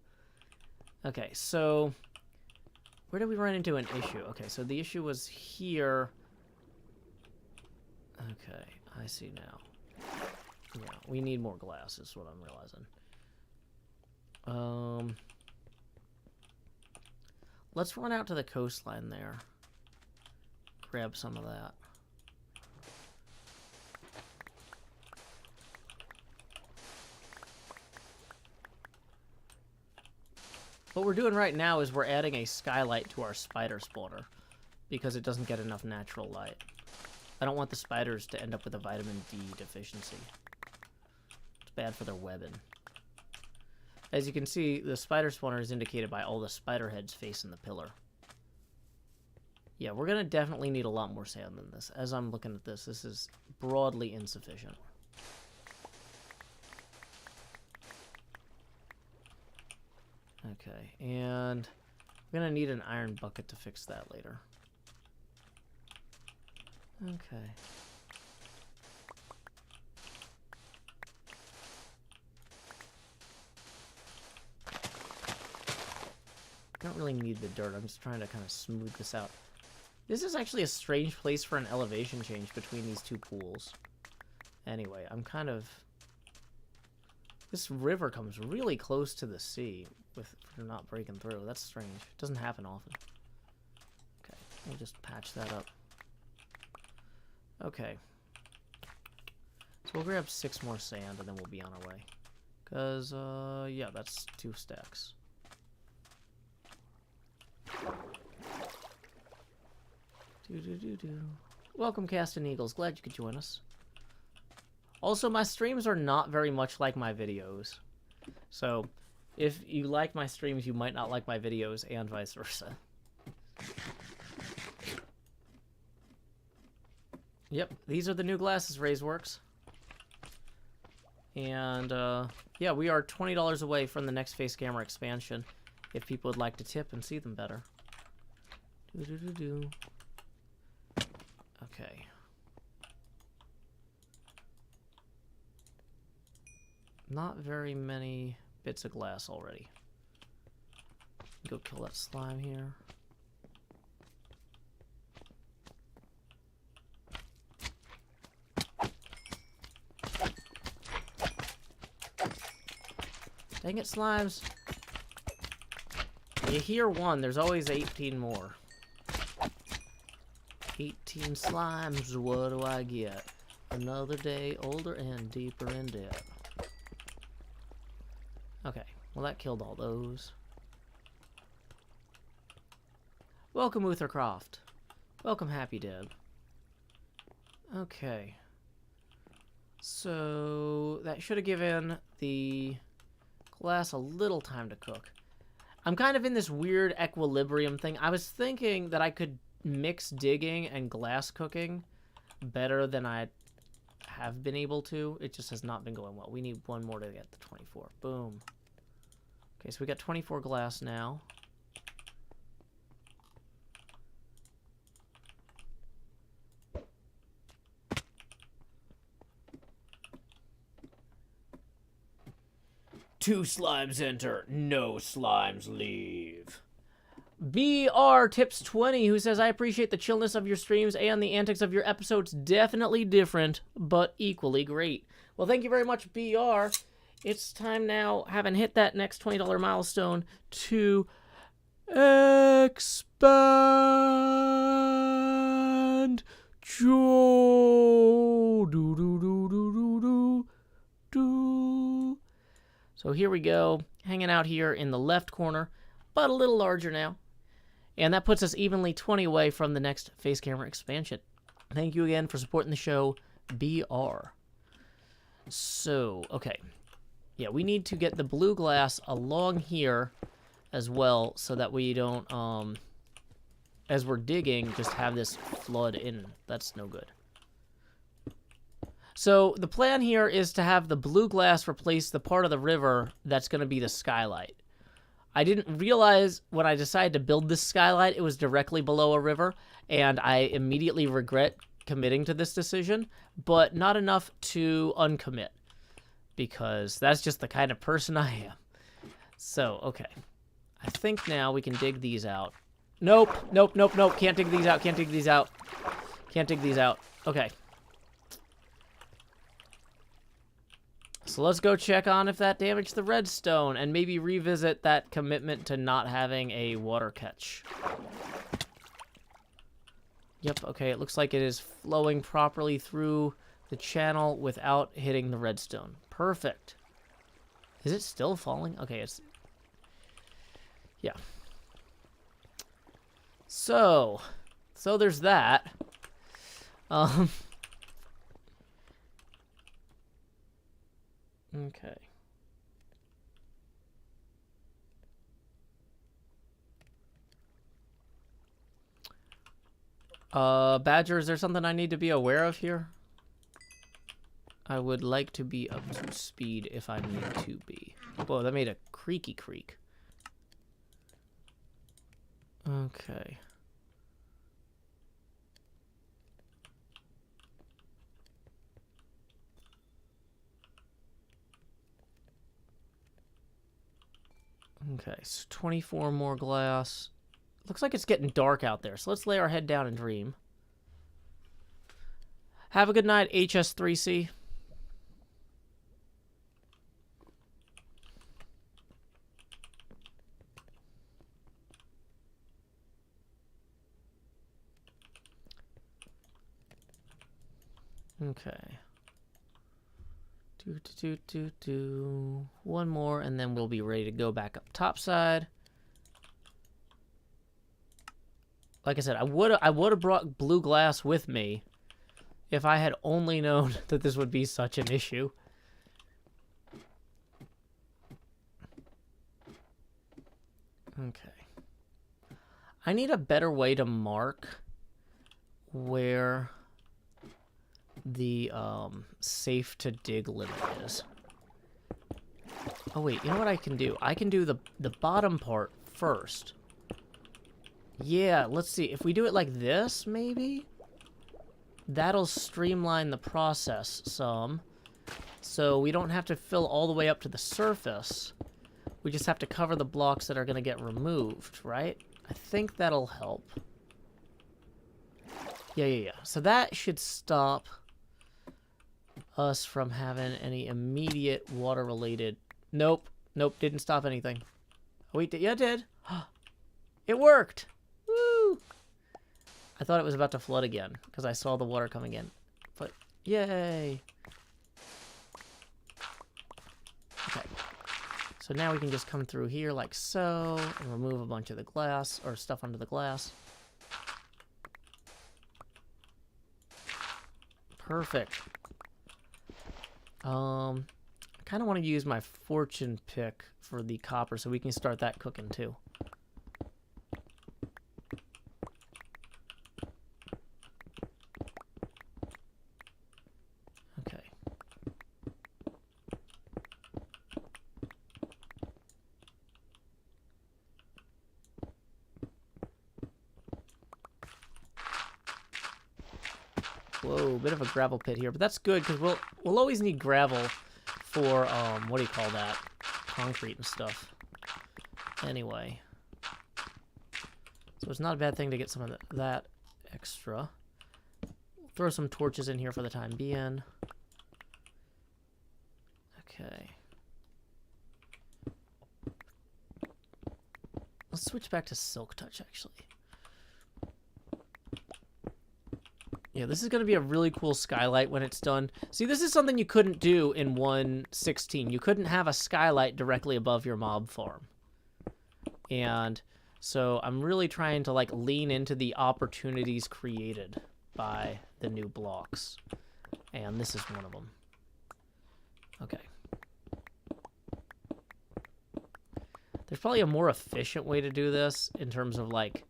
Okay, so where did we run into an issue? Okay, so the issue was here. Okay, I see now. Yeah, we need more glass is what I'm realizing. Let's run out to the coastline there. Grab some of that. What we're doing right now is we're adding a skylight to our spider spawner. because it doesn't get enough natural light. I don't want the spiders to end up with a vitamin D deficiency. It's bad for their webbing. As you can see, the spider spawner is indicated by all the spider heads facing the pillar. Yeah, we're going to definitely need a lot more sand than this. As I'm looking at this, this is broadly insufficient. Okay, and I'm going to need an iron bucket to fix that later. Okay. I don't really need the dirt. I'm just trying to kind of smooth this out. This is actually a strange place for an elevation change between these two pools. Anyway, I'm kind of... This river comes really close to the sea with not breaking through. That's strange. It doesn't happen often. Okay, we'll just patch that up. Okay. So we'll grab 6 more sand and then we'll be on our way. Because, yeah, that's 2 stacks. Welcome, Cast and Eagles. Glad you could join us. Also, my streams are not very much like my videos. So, if you like my streams, you might not like my videos, and vice versa. Yep, these are the new glasses Razeworks. And, yeah, we are $20 away from the next face camera expansion, if people would like to tip and see them better. Okay. Not very many bits of glass already. Go kill that slime here. Dang it, slimes. You hear one, there's always 18 more. 18 slimes, what do I get? Another day older and deeper in debt. Okay, well that killed all those. Welcome, Uthercroft. Welcome, Happy Deb. Okay. So, that should have given the glass a little time to cook. I'm kind of in this weird equilibrium thing. I was thinking that I could mix digging and glass cooking better than I have been able to. It just has not been going well. We need 1 more to get the 24. Boom. Okay, so we got 24 glass now. Two slimes enter, no slimes leave. BR Tips 20, who says, I appreciate the chillness of your streams and the antics of your episodes. Definitely different, but equally great. Well, thank you very much, BR. It's time now, having hit that next $20 milestone, to expand Joe. Do. So here we go, hanging out here in the left corner, but a little larger now. And that puts us evenly 20 away from the next face camera expansion. Thank you again for supporting the show, BR. So, okay. Yeah, we need to get the blue glass along here as well so that we don't, as we're digging, just have this flood in. That's no good. So the plan here is to have the blue glass replace the part of the river that's going to be the skylight. I didn't realize when I decided to build this skylight it was directly below a river, and I immediately regret committing to this decision, but not enough to uncommit, because that's just the kind of person I am. So, okay. I think now we can dig these out. Nope, nope, nope, nope. Can't dig these out, can't dig these out. Can't dig these out. Okay. So let's go check on if that damaged the redstone and maybe revisit that commitment to not having a water catch. Yep, okay, it looks like it is flowing properly through the channel without hitting the redstone. Perfect. Is it still falling? Okay, it's... Yeah. So, So there's that. Okay. Badger, is there something I need to be aware of here? I would like to be up to speed if I need to be. Whoa, that made a creaky creak. Okay. Okay, so 24 more glass. Looks like it's getting dark out there, so let's lay our head down and dream. Have a good night, HS3C. Okay. One more, and then we'll be ready to go back up topside. Like I said, I would have brought blue glass with me if I had only known that this would be such an issue. Okay. I need a better way to mark where the safe to dig limit is. Oh wait, you know what I can do? I can do the bottom part first. Yeah, let's see. If we do it like this, maybe? That'll streamline the process some. So we don't have to fill all the way up to the surface. We just have to cover the blocks that are going to get removed, right? I think that'll help. Yeah. So that should stop us from having any immediate water-related... Nope, didn't stop anything. Oh, wait, yeah, it did. It worked! Woo! I thought it was about to flood again, because I saw the water coming in. But, yay! Okay. So now we can just come through here like so, and remove a bunch of the glass, or stuff under the glass. Perfect. I kind of want to use my fortune pick for the copper so we can start that cooking too. Okay. Whoa, bit of a gravel pit here, but that's good because we'll always need gravel for what do you call that? Concrete and stuff. Anyway, so it's not a bad thing to get some of that extra. Throw some torches in here for the time being. Okay. Let's switch back to Silk Touch actually. Yeah, this is going to be a really cool skylight when it's done. See, this is something you couldn't do in 1.16. You couldn't have a skylight directly above your mob farm. And so I'm really trying to like lean into the opportunities created by the new blocks. And this is one of them. Okay. There's probably a more efficient way to do this in terms of like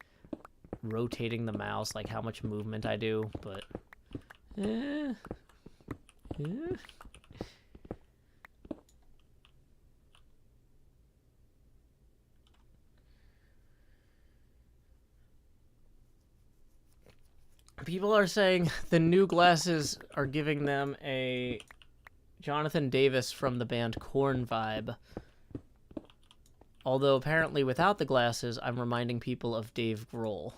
rotating the mouse, like how much movement I do, but people are saying the new glasses are giving them a Jonathan Davis from the band Korn vibe. Although apparently without the glasses, I'm reminding people of Dave Grohl.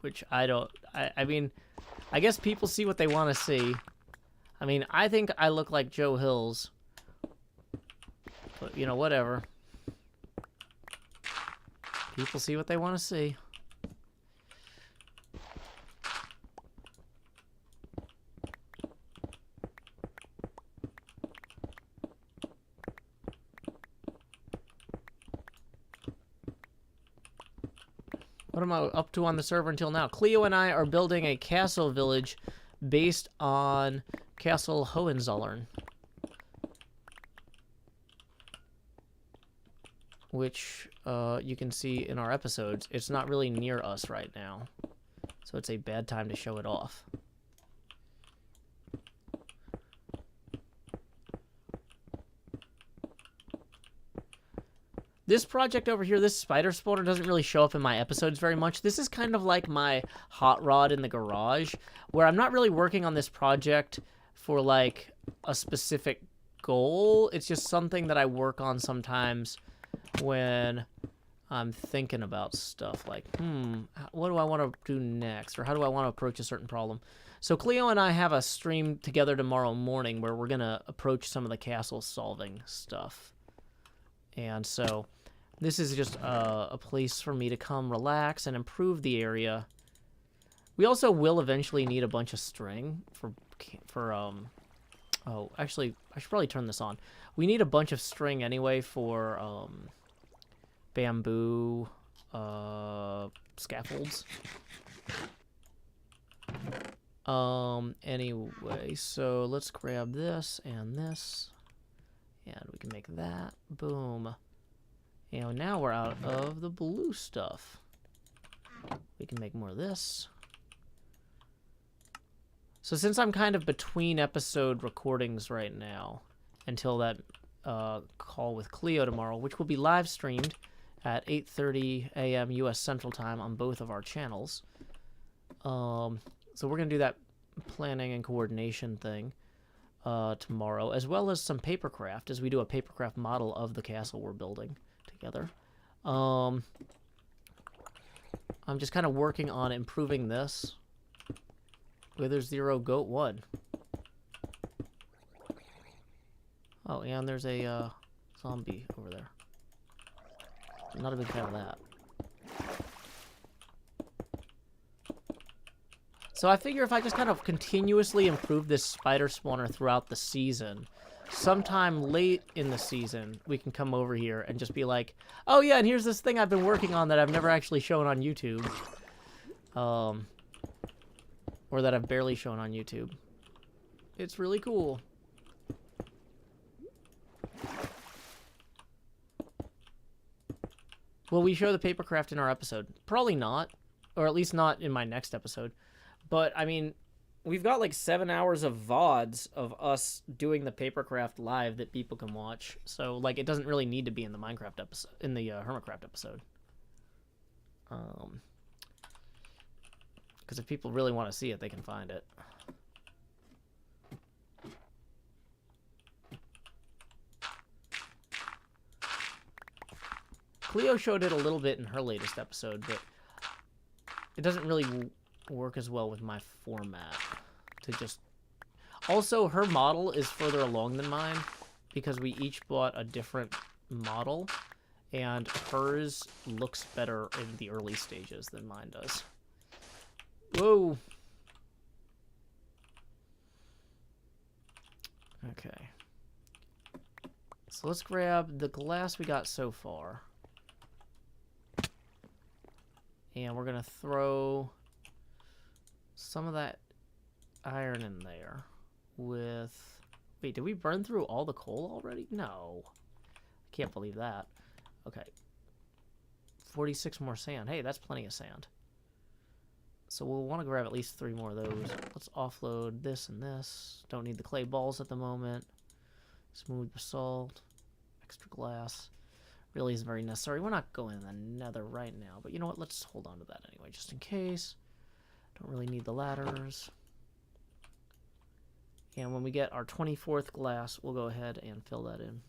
Which I don't... I mean, I guess people see what they want to see. I mean, I think I look like Joe Hills. But, you know, whatever. People see what they want to see. What am I up to on the server until now? Cleo and I are building a castle village based on Castle Hohenzollern, which you can see in our episodes. It's not really near us right now, so it's a bad time to show it off. This project over here, this spider spawner, doesn't really show up in my episodes very much. This is kind of like my hot rod in the garage, where I'm not really working on this project for, like, a specific goal. It's just something that I work on sometimes when I'm thinking about stuff like, what do I want to do next? Or how do I want to approach a certain problem? So Cleo and I have a stream together tomorrow morning where we're going to approach some of the castle solving stuff. And so this is just a place for me to come relax and improve the area. We also will eventually need a bunch of string oh, actually, I should probably turn this on. We need a bunch of string anyway for bamboo scaffolds. Anyway, so let's grab this and this. And we can make that. Boom. And now we're out of the blue stuff. We can make more of this. So since I'm kind of between episode recordings right now, until that call with Cleo tomorrow, which will be live streamed at 8:30 a.m. U.S. Central Time on both of our channels. So we're going to do that planning and coordination thing tomorrow, as well as some papercraft, as we do a papercraft model of the castle we're building together. I'm just kind of working on improving this. Wither 0, Goat 1. Oh, and there's a zombie over there. I'm not a big fan of that. So I figure if I just kind of continuously improve this spider spawner throughout the season, sometime late in the season, we can come over here and just be like, oh yeah, and here's this thing I've been working on that I've never actually shown on YouTube. Or that I've barely shown on YouTube. It's really cool. Will we show the papercraft in our episode? Probably not. Or at least not in my next episode. But, I mean, we've got like 7 hours of VODs of us doing the papercraft live that people can watch. So, like, it doesn't really need to be in the Minecraft episode, in the Hermitcraft episode. Because if people really want to see it, they can find it. Cleo showed it a little bit in her latest episode, but it doesn't really work as well with my format. To just... Also, her model is further along than mine, because we each bought a different model, and hers looks better in the early stages than mine does. Whoa. Okay. So let's grab the glass we got so far. And we're going to throw some of that iron in there with... Wait, did we burn through all the coal already? No. I can't believe that. Okay. 46 more sand. Hey, that's plenty of sand. So we'll want to grab at least 3 more of those. Let's offload this and this. Don't need the clay balls at the moment. Smooth basalt. Extra glass. Really isn't very necessary. We're not going in the nether right now. But you know what? Let's hold on to that anyway, just in case. Don't really need the ladders. And when we get our 24th glass, we'll go ahead and fill that in.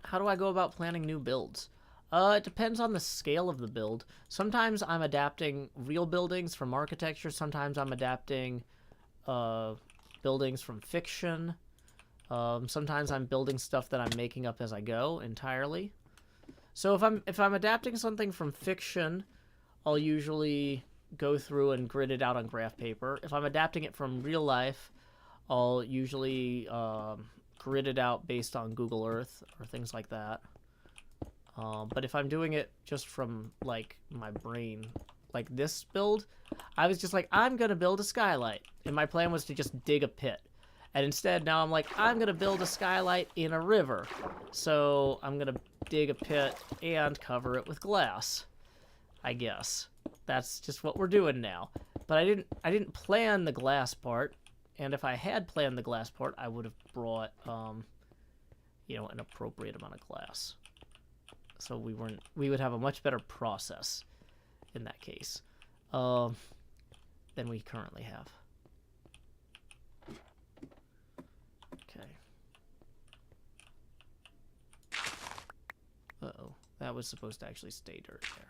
How do I go about planning new builds? It depends on the scale of the build. Sometimes I'm adapting real buildings from architecture. Sometimes I'm adapting buildings from fiction. Sometimes I'm building stuff that I'm making up as I go entirely. So if I'm adapting something from fiction, I'll usually go through and grid it out on graph paper. If I'm adapting it from real life, I'll usually grid it out based on Google Earth or things like that. But if I'm doing it just from, like, my brain, like this build, I was just like, I'm going to build a skylight. And my plan was to just dig a pit. And instead, now I'm like, I'm going to build a skylight in a river. So I'm going to dig a pit and cover it with glass, I guess. That's just what we're doing now. But I didn't plan the glass part. And if I had planned the glass part, I would have brought, you know, an appropriate amount of glass. So we would have a much better process in that case than we currently have. Okay. Uh-oh. That was supposed to actually stay dirt there.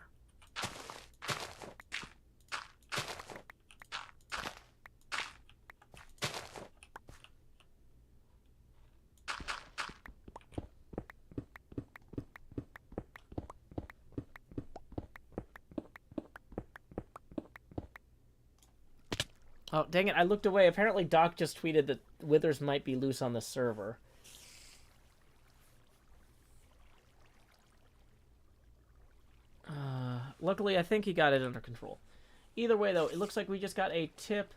Oh, dang it, I looked away. Apparently Doc just tweeted that Withers might be loose on the server. Luckily, I think he got it under control. Either way, though, it looks like we just got a tip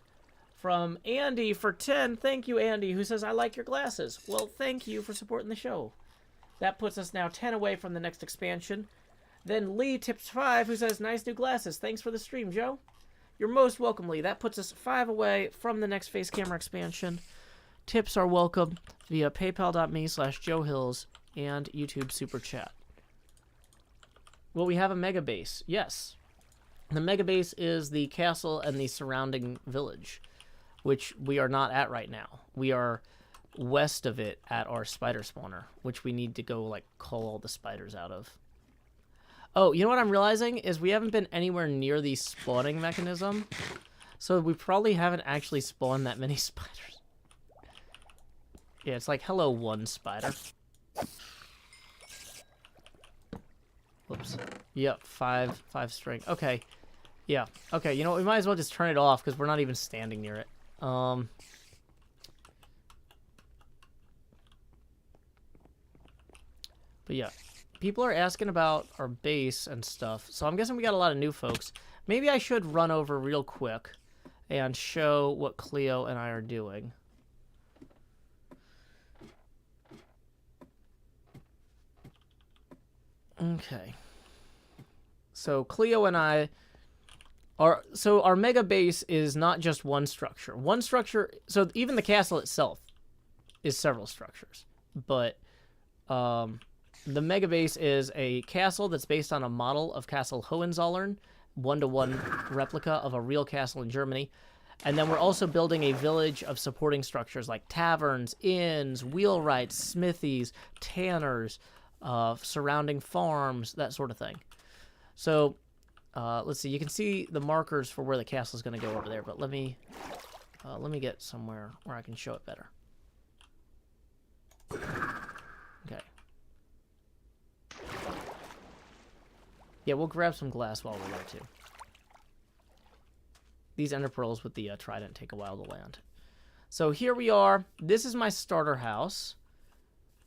from Andy for 10. Thank you, Andy, who says, I like your glasses. Well, thank you for supporting the show. That puts us now 10 away from the next expansion. Then Lee tips 5, who says, nice new glasses. Thanks for the stream, Joe. You're most welcome, Lee. That puts us 5 away from the next face camera expansion. Tips are welcome via paypal.me/JoeHills and YouTube Super Chat. Will we have a mega base? Yes. The mega base is the castle and the surrounding village, which we are not at right now. We are west of it at our spider spawner, which we need to go, like, call all the spiders out of. Oh, you know what I'm realizing is we haven't been anywhere near the spawning mechanism, so we probably haven't actually spawned that many spiders. Yeah, it's like, hello, one spider. Whoops. Yep, five strength. Okay. Yeah. Okay, you know what? We might as well just turn it off because we're not even standing near it. But yeah. People are asking about our base and stuff, so I'm guessing we got a lot of new folks. Maybe I should run over real quick and show what Cleo and I are doing. Okay. So Cleo and I are... So our mega base is not just one structure. One structure... So even the castle itself is several structures. But the mega base is a castle that's based on a model of Castle Hohenzollern, one-to-one replica of a real castle in Germany. And then we're also building a village of supporting structures like taverns, inns, wheelwrights, smithies, tanners, surrounding farms, that sort of thing. So, let's see. You can see the markers for where the castle is going to go over there, but let me get somewhere where I can show it better. Okay. Yeah, we'll grab some glass while we're there, too. These ender pearls with the trident take a while to land. So here we are. This is my starter house.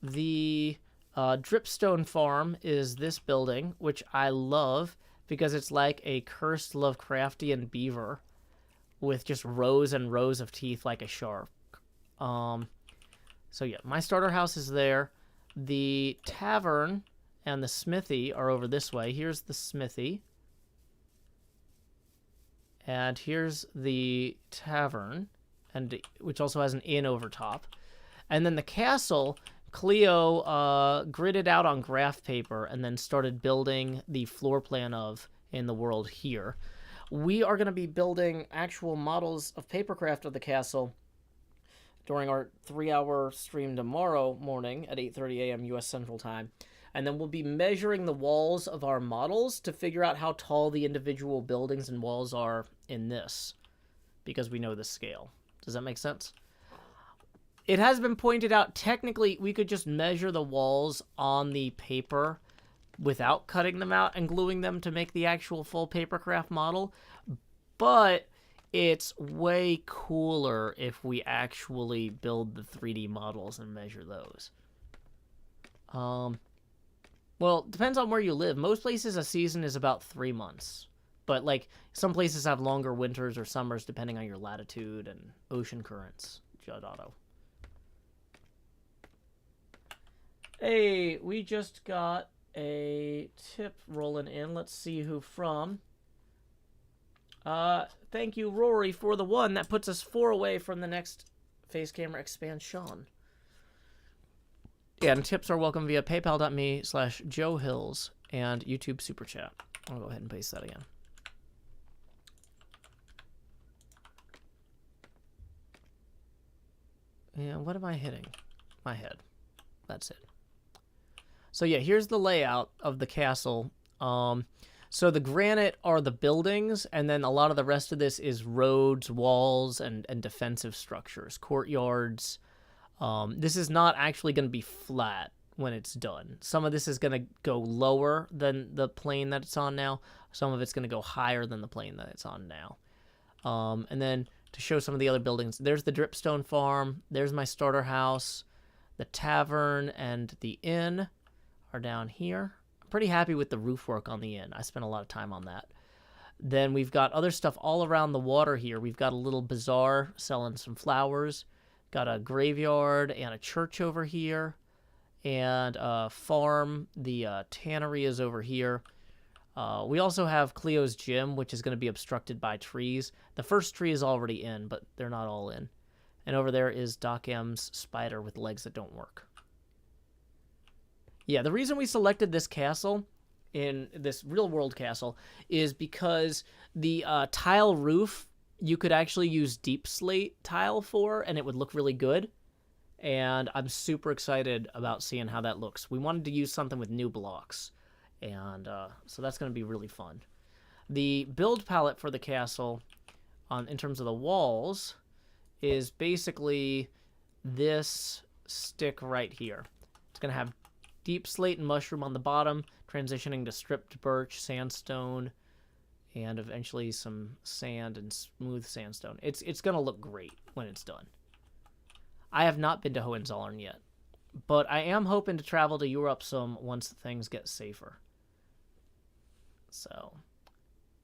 The dripstone farm is this building, which I love because it's like a cursed Lovecraftian beaver with just rows and rows of teeth like a shark. So yeah, my starter house is there. The tavern and the smithy are over this way. Here's the smithy. And here's the tavern, and which also has an inn over top. And then the castle, Cleo gridded out on graph paper and then started building the floor plan of in the world here. We are going to be building actual models of papercraft of the castle during our 3-hour stream tomorrow morning at 8:30 a.m. U.S. Central Time. And then we'll be measuring the walls of our models to figure out how tall the individual buildings and walls are in this, because we know the scale. Does that make sense? It has been pointed out, technically, we could just measure the walls on the paper without cutting them out and gluing them to make the actual full papercraft model. But it's way cooler if we actually build the 3D models and measure those. Well, depends on where you live. Most places a season is about 3 months. But, like, some places have longer winters or summers depending on your latitude and ocean currents. Judd Otto. Hey, we just got a tip rolling in. Let's see who from. Thank you, Rory, for the one. That puts us 4 away from the next face camera expansion. Yeah, and tips are welcome via paypal.me/JoeHills and YouTube Super Chat. I'll go ahead and paste that again. And what am I hitting? My head. That's it. So yeah, here's the layout of the castle. So the granite are the buildings, and then a lot of the rest of this is roads, walls, and defensive structures, courtyards. This is not actually going to be flat when it's done. Some of this is going to go lower than the plane that it's on now. Some of it's going to go higher than the plane that it's on now. And then to show some of the other buildings, there's the dripstone farm. There's my starter house. The tavern and the inn are down here. I'm pretty happy with the roof work on the inn. I spent a lot of time on that. Then we've got other stuff all around the water here. We've got a little bazaar selling some flowers. Got a graveyard and a church over here. And a farm. The tannery is over here. We also have Cleo's gym, which is going to be obstructed by trees. The first tree is already in, but they're not all in. And over there is Doc M's spider with legs that don't work. Yeah, the reason we selected this castle, in this real-world castle, is because the tile roof, you could actually use deep slate tile for, and it would look really good. And I'm super excited about seeing how that looks. We wanted to use something with new blocks. And so that's going to be really fun. The build palette for the castle, in terms of the walls, is basically this stick right here. It's going to have deep slate and mushroom on the bottom, transitioning to stripped birch, sandstone, and eventually some sand and smooth sandstone. It's going to look great when it's done. I have not been to Hohenzollern yet, but I am hoping to travel to Europe some once things get safer. So,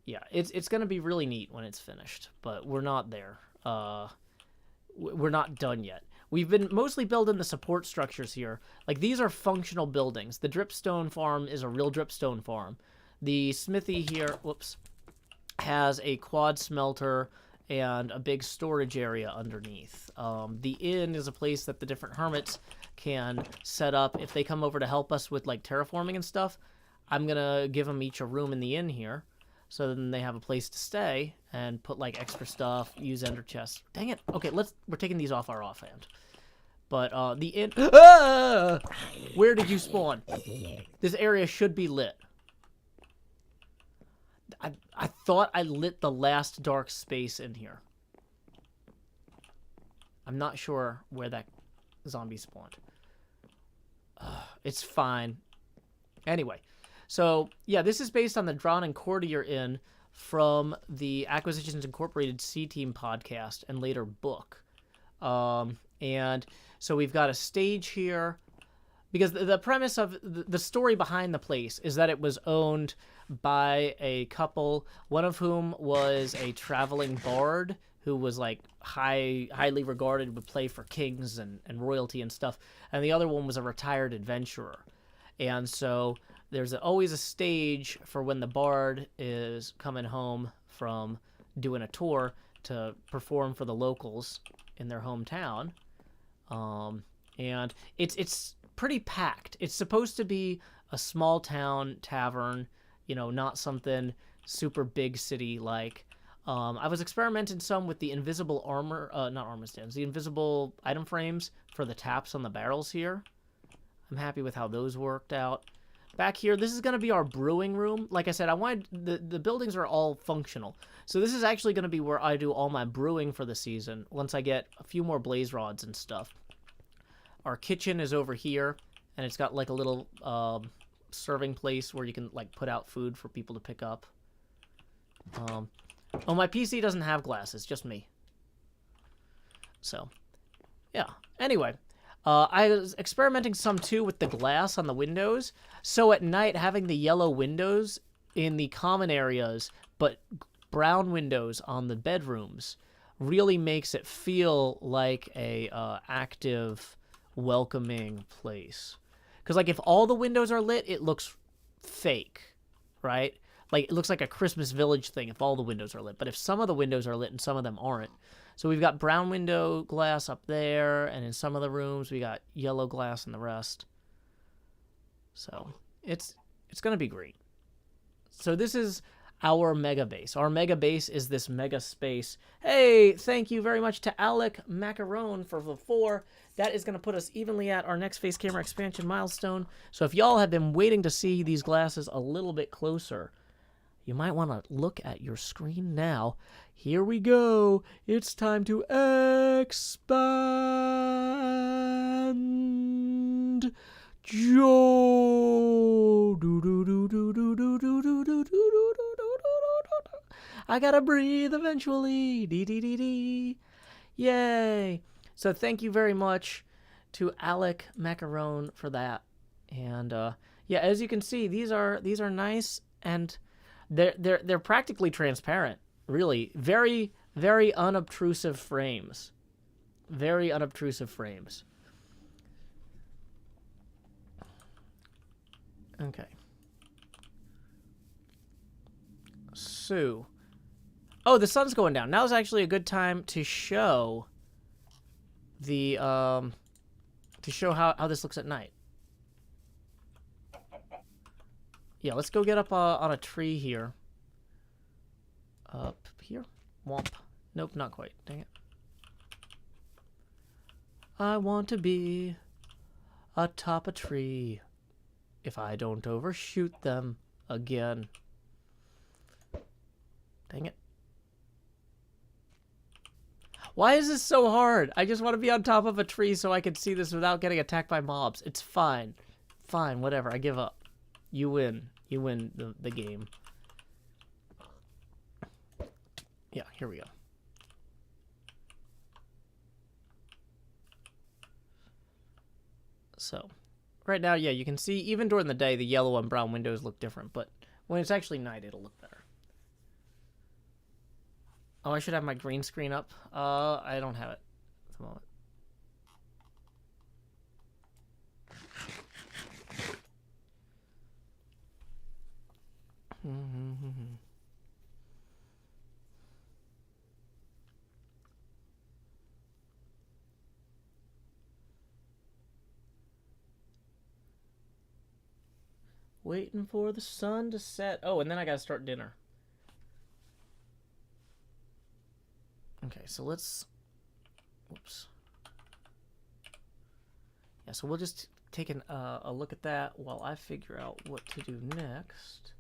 yeah, it's going to be really neat when it's finished, but we're not there. We're not done yet. We've been mostly building the support structures here. Like, these are functional buildings. The dripstone farm is a real dripstone farm. The smithy here, whoops, has a quad smelter and a big storage area underneath. The inn is a place that the different hermits can set up if they come over to help us with, like, terraforming and stuff. I'm going to give them each a room in the inn here, so then they have a place to stay and put, like, extra stuff, use ender chests. Dang it. Okay, we're taking these off our offhand. But, the inn... Ah! Where did you spawn? This area should be lit. I thought I lit the last dark space in here. I'm not sure where that zombie spawned. It's fine. Anyway, so, yeah, this is based on the Drawn and Courtier Inn from the Acquisitions Incorporated C-Team podcast and later book. And so we've got a stage here, because the premise of the story behind the place is that it was owned by a couple, one of whom was a traveling bard who was, like, highly regarded, would play for kings and royalty and stuff, and the other one was a retired adventurer. And so there's always a stage for when the bard is coming home from doing a tour to perform for the locals in their hometown. And it's pretty packed. It's supposed to be a small town tavern, you know, not something super big city like. I was experimenting some with the invisible armor, not armor stands, the invisible item frames for the taps on the barrels here. I'm happy with how those worked out. Back here, this is going to be our brewing room. Like I said, I wanted the buildings are all functional. So this is actually going to be where I do all my brewing for the season once I get a few more blaze rods and stuff. Our kitchen is over here, and it's got like a little serving place where you can like put out food for people to pick up. Oh, my PC doesn't have glasses, just me. So, yeah. Anyway, I was experimenting some too with the glass on the windows. So at night, having the yellow windows in the common areas, but brown windows on the bedrooms, really makes it feel like a active, welcoming place. Because, like, if all the windows are lit, it looks fake, right? Like, it looks like a Christmas Village thing if all the windows are lit. But if some of the windows are lit and some of them aren't. So we've got brown window glass up there, and in some of the rooms we got yellow glass in the rest. So it's going to be great. So this is our mega base. Our mega base is this mega space. Hey, thank you very much to Alec Macaron for the 4. That is going to put us evenly at our next face camera expansion milestone. So if y'all have been waiting to see these glasses a little bit closer, you might want to look at your screen now. Here we go. It's time to expand. Joe. I gotta breathe eventually. Dee dee dee dee. Yay. So thank you very much to Alec Macaron for that. And yeah, as you can see, these are nice, and they're practically transparent. Really, very, very unobtrusive frames. Very unobtrusive frames. Okay. So, oh, the sun's going down. Now's actually a good time to show the how this looks at night. Yeah, let's go get up on a tree here. Up here? Womp. Nope, not quite. Dang it. I want to be atop a tree if I don't overshoot them again. Dang it. Why is this so hard? I just want to be on top of a tree so I can see this without getting attacked by mobs. It's fine. Fine, whatever. I give up. You win. You win the game. Yeah, here we go. So, right now, yeah, you can see, even during the day, the yellow and brown windows look different, but when it's actually night, it'll look better. Oh, I should have my green screen up. I don't have it at the moment. Waiting for the sun to set. Oh, and then I gotta start dinner. Okay, so let's... Whoops. Yeah, so we'll just take a look at that while I figure out what to do next.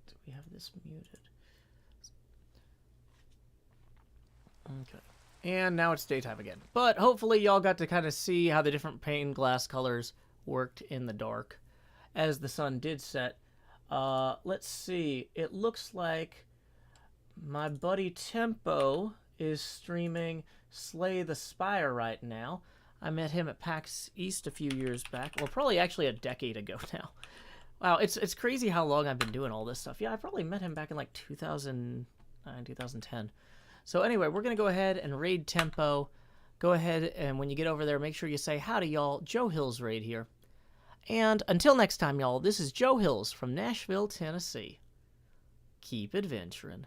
Do we have this muted? Okay. And now it's daytime again. But hopefully y'all got to kind of see how the different pane glass colors worked in the dark as the sun did set. Let's see. It looks like my buddy Tempo is streaming Slay the Spire right now. I met him at PAX East a few years back. Well, probably actually a decade ago now. Wow, it's crazy how long I've been doing all this stuff. Yeah, I probably met him back in like 2009, 2010. So anyway, we're going to go ahead and raid Tempo. Go ahead, and when you get over there, make sure you say, howdy, y'all. Joe Hills raid here. And until next time, y'all, this is Joe Hills from Nashville, Tennessee. Keep adventuring.